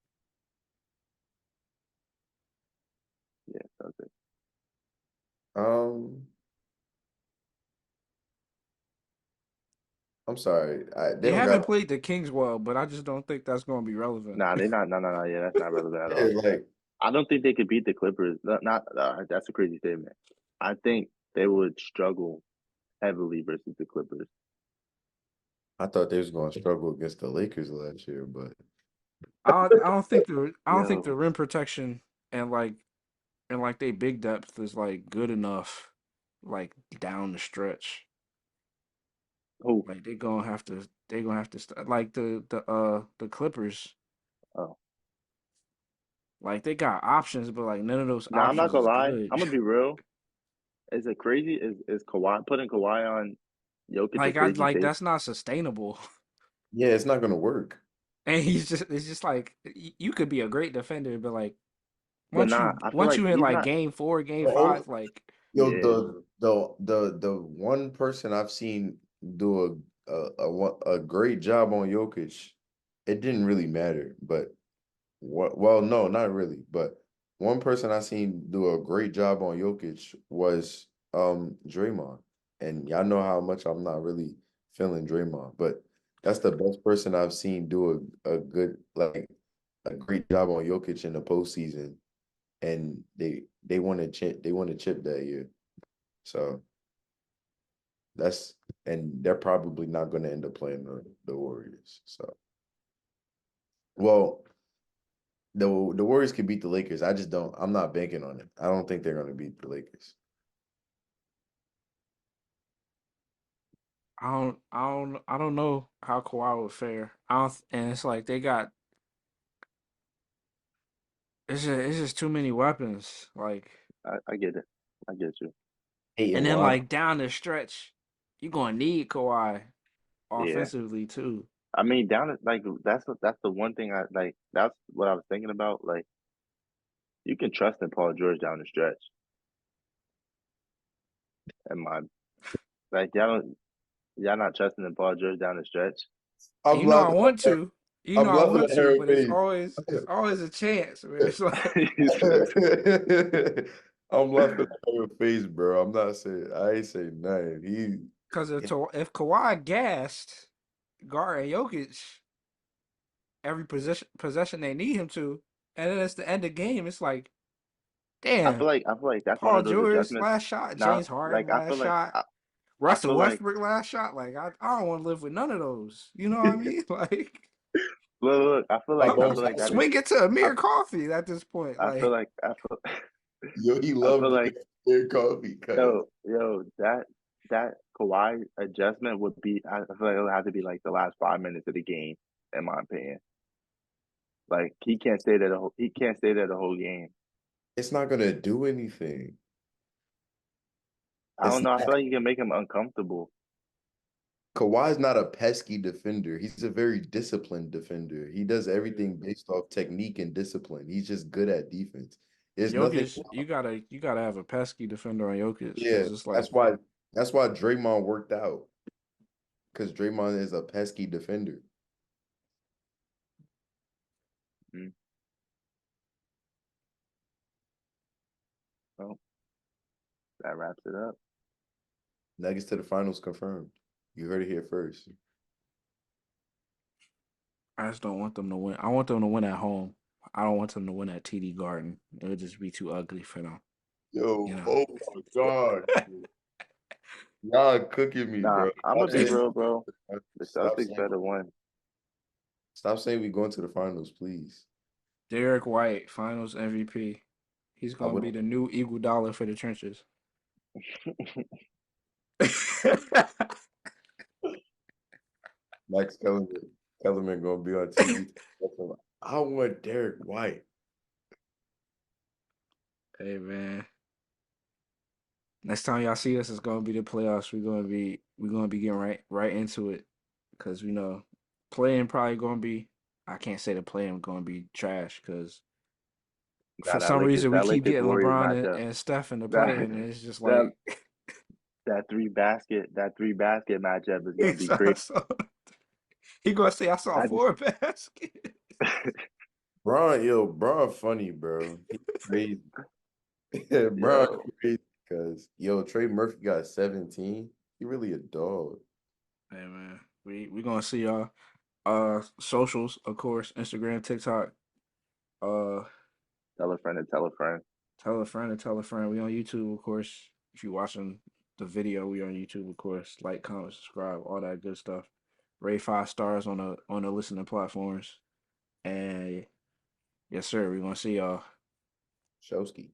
[SPEAKER 3] Yeah, Celtics.
[SPEAKER 2] Um, I'm sorry. They
[SPEAKER 1] They
[SPEAKER 2] don't got
[SPEAKER 1] haven't played the Kings well, but I just don't think that's going to be relevant.
[SPEAKER 3] Nah, they not. No, no, no. Yeah, that's not relevant at
[SPEAKER 2] yeah,
[SPEAKER 3] all.
[SPEAKER 2] like
[SPEAKER 3] I don't think they could beat the Clippers. Not that's a crazy statement. I think they would struggle heavily versus the Clippers.
[SPEAKER 2] I thought they was going to struggle against the Lakers last year, but
[SPEAKER 1] I don't think the
[SPEAKER 3] Yo,
[SPEAKER 1] rim protection and like they big depth is like good enough, like down the stretch.
[SPEAKER 3] who?
[SPEAKER 1] Like they gonna have to like the Clippers.
[SPEAKER 3] Oh,
[SPEAKER 1] Like they got options, but like none of those
[SPEAKER 3] now I'm not
[SPEAKER 1] options
[SPEAKER 3] gonna
[SPEAKER 1] is
[SPEAKER 3] lie.
[SPEAKER 1] good.
[SPEAKER 3] I'm gonna be real. Is it crazy? Is Kawhi putting Kawhi on Jokic a
[SPEAKER 1] Like I
[SPEAKER 3] crazy
[SPEAKER 1] like
[SPEAKER 3] take?
[SPEAKER 1] that's not sustainable.
[SPEAKER 2] yeah, it's not going to work.
[SPEAKER 1] And it's just like you could be a great defender, but like
[SPEAKER 3] But nah, I feel
[SPEAKER 1] once
[SPEAKER 3] like
[SPEAKER 1] you hit
[SPEAKER 3] he's
[SPEAKER 1] like
[SPEAKER 3] not.
[SPEAKER 1] game four, game
[SPEAKER 2] The only,
[SPEAKER 1] five, like
[SPEAKER 2] yo,
[SPEAKER 3] Yeah,
[SPEAKER 2] the one person I've seen do a great job on Jokic, it didn't really matter. But what? Well, no, not really. But one person I seen do a great job on Jokic was Draymond, and y'all know how much I'm not really feeling Draymond, but that's the best person I've seen do a good like a great job on Jokic in the postseason, and they won a chip that year. So that's and they're probably not going to end up playing the Warriors. So well, the Warriors could beat the Lakers. I just don't. I'm not banking on it. I don't think they're going to beat the Lakers.
[SPEAKER 1] I don't know how Kawhi would fare. I don't, and it's like they got it's just too many weapons. Like,
[SPEAKER 3] I get it. I get you.
[SPEAKER 2] Hey,
[SPEAKER 1] and
[SPEAKER 2] and
[SPEAKER 1] then
[SPEAKER 2] Lonzo.
[SPEAKER 1] like down the stretch, you gonna need Kawhi
[SPEAKER 3] Yeah.
[SPEAKER 1] offensively too.
[SPEAKER 3] I mean, down at like that's the one thing I like. That's what I was thinking about. Like, you can trust in Paul George down the stretch. And my like, y'all not trusting in Paul George down the stretch.
[SPEAKER 1] And
[SPEAKER 2] I'm
[SPEAKER 1] you know I
[SPEAKER 2] laughing
[SPEAKER 1] want
[SPEAKER 2] at her.
[SPEAKER 1] to, you know
[SPEAKER 2] I'm
[SPEAKER 1] I
[SPEAKER 2] laughing
[SPEAKER 1] want
[SPEAKER 2] at
[SPEAKER 1] to,
[SPEAKER 2] her
[SPEAKER 1] but
[SPEAKER 2] face.
[SPEAKER 1] it's always a chance, man. It's like
[SPEAKER 3] He said,
[SPEAKER 2] I'm laughing at her face, bro. I'm not saying I ain't saying nothing.
[SPEAKER 1] because if Kawhi gassed guarding Jokic every possession they need him to, and then it's the end of the game, it's like, damn,
[SPEAKER 3] I feel like that's one
[SPEAKER 1] Paul
[SPEAKER 3] of those
[SPEAKER 1] George
[SPEAKER 3] adjustments.
[SPEAKER 1] last shot,
[SPEAKER 3] Now,
[SPEAKER 1] James Harden
[SPEAKER 3] like I
[SPEAKER 1] last
[SPEAKER 3] feel like
[SPEAKER 1] shot,
[SPEAKER 3] I
[SPEAKER 1] Russell
[SPEAKER 3] feel like
[SPEAKER 1] Westbrook last shot. Like I don't want to live with none of those. You know what I mean? Like
[SPEAKER 3] look,
[SPEAKER 2] my
[SPEAKER 3] I
[SPEAKER 2] bones
[SPEAKER 3] feel like that is
[SPEAKER 1] swing it to
[SPEAKER 3] I,
[SPEAKER 1] Amir Coffee at this point.
[SPEAKER 3] I feel
[SPEAKER 1] Like
[SPEAKER 3] like I feel
[SPEAKER 2] yo, he
[SPEAKER 3] I feel
[SPEAKER 2] loved
[SPEAKER 3] like
[SPEAKER 2] their coffee, cuz.
[SPEAKER 3] that Kawhi adjustment would be. I feel like it would have to be like the last 5 minutes of the game, in my opinion. Like he can't stay there the whole game.
[SPEAKER 2] It's not gonna do anything.
[SPEAKER 3] I
[SPEAKER 2] It's
[SPEAKER 3] don't know. I
[SPEAKER 2] not
[SPEAKER 3] feel like you can make him uncomfortable.
[SPEAKER 2] Kawhi's not a pesky defender. He's a very disciplined defender. He does everything based off technique and discipline. He's just good at defense. There's nothing.
[SPEAKER 1] Jokic, you gotta have a pesky defender on Jokic
[SPEAKER 2] Yeah,
[SPEAKER 1] because it's like
[SPEAKER 2] that's why Draymond worked out because Draymond is a pesky defender.
[SPEAKER 3] Mm, well, that wraps it up.
[SPEAKER 2] Nuggets to the finals confirmed. You heard it here first.
[SPEAKER 1] I just don't want them to win. I want them to win at home. I don't want them to win at TD Garden. It would just be too ugly for them. You
[SPEAKER 2] Yo,
[SPEAKER 1] know.
[SPEAKER 2] oh my God. Y'all cooking me,
[SPEAKER 3] Nah,
[SPEAKER 2] bro.
[SPEAKER 3] I'm
[SPEAKER 2] Stop
[SPEAKER 3] gonna be
[SPEAKER 2] saying,
[SPEAKER 3] real, bro. The
[SPEAKER 2] stop
[SPEAKER 3] Celtics
[SPEAKER 2] saying,
[SPEAKER 3] better win.
[SPEAKER 2] stop saying we going to the finals, please.
[SPEAKER 1] Derek White, Finals MVP. He's
[SPEAKER 2] I
[SPEAKER 1] gonna
[SPEAKER 2] would
[SPEAKER 1] be the new Iguodala for the trenches.
[SPEAKER 2] Max Kellerman gonna be on TV. I want Derek White.
[SPEAKER 1] Hey man, next time y'all see us, it's gonna be the playoffs. We're gonna be getting right into it because we know playing probably gonna be. I can't say the playing gonna be trash because
[SPEAKER 3] Now
[SPEAKER 1] for some reason we
[SPEAKER 3] That
[SPEAKER 1] keep
[SPEAKER 3] Lakers
[SPEAKER 1] getting
[SPEAKER 3] Warriors
[SPEAKER 1] LeBron
[SPEAKER 3] matchup.
[SPEAKER 1] and Steph in the
[SPEAKER 3] That
[SPEAKER 1] play, and it's just
[SPEAKER 3] that
[SPEAKER 1] like
[SPEAKER 3] that three basket matchup is gonna be
[SPEAKER 1] he's
[SPEAKER 3] crazy.
[SPEAKER 1] he gonna say I saw
[SPEAKER 3] I just
[SPEAKER 1] 4 baskets.
[SPEAKER 2] Bron funny, bro. He crazy. Bron
[SPEAKER 3] yo
[SPEAKER 2] crazy because Trey Murphy got 17. He really a dog.
[SPEAKER 1] Hey man, we gonna see y'all. Socials, of course, Instagram, TikTok. Uh,
[SPEAKER 3] Tell a friend to tell a friend.
[SPEAKER 1] Tell a friend and tell a friend. We on YouTube, of course. If you're watching the video, we on YouTube, of course. Like, comment, subscribe, all that good stuff. Rate 5 stars on the listening platforms. And yes, sir, we gonna see y'all.
[SPEAKER 2] Showski.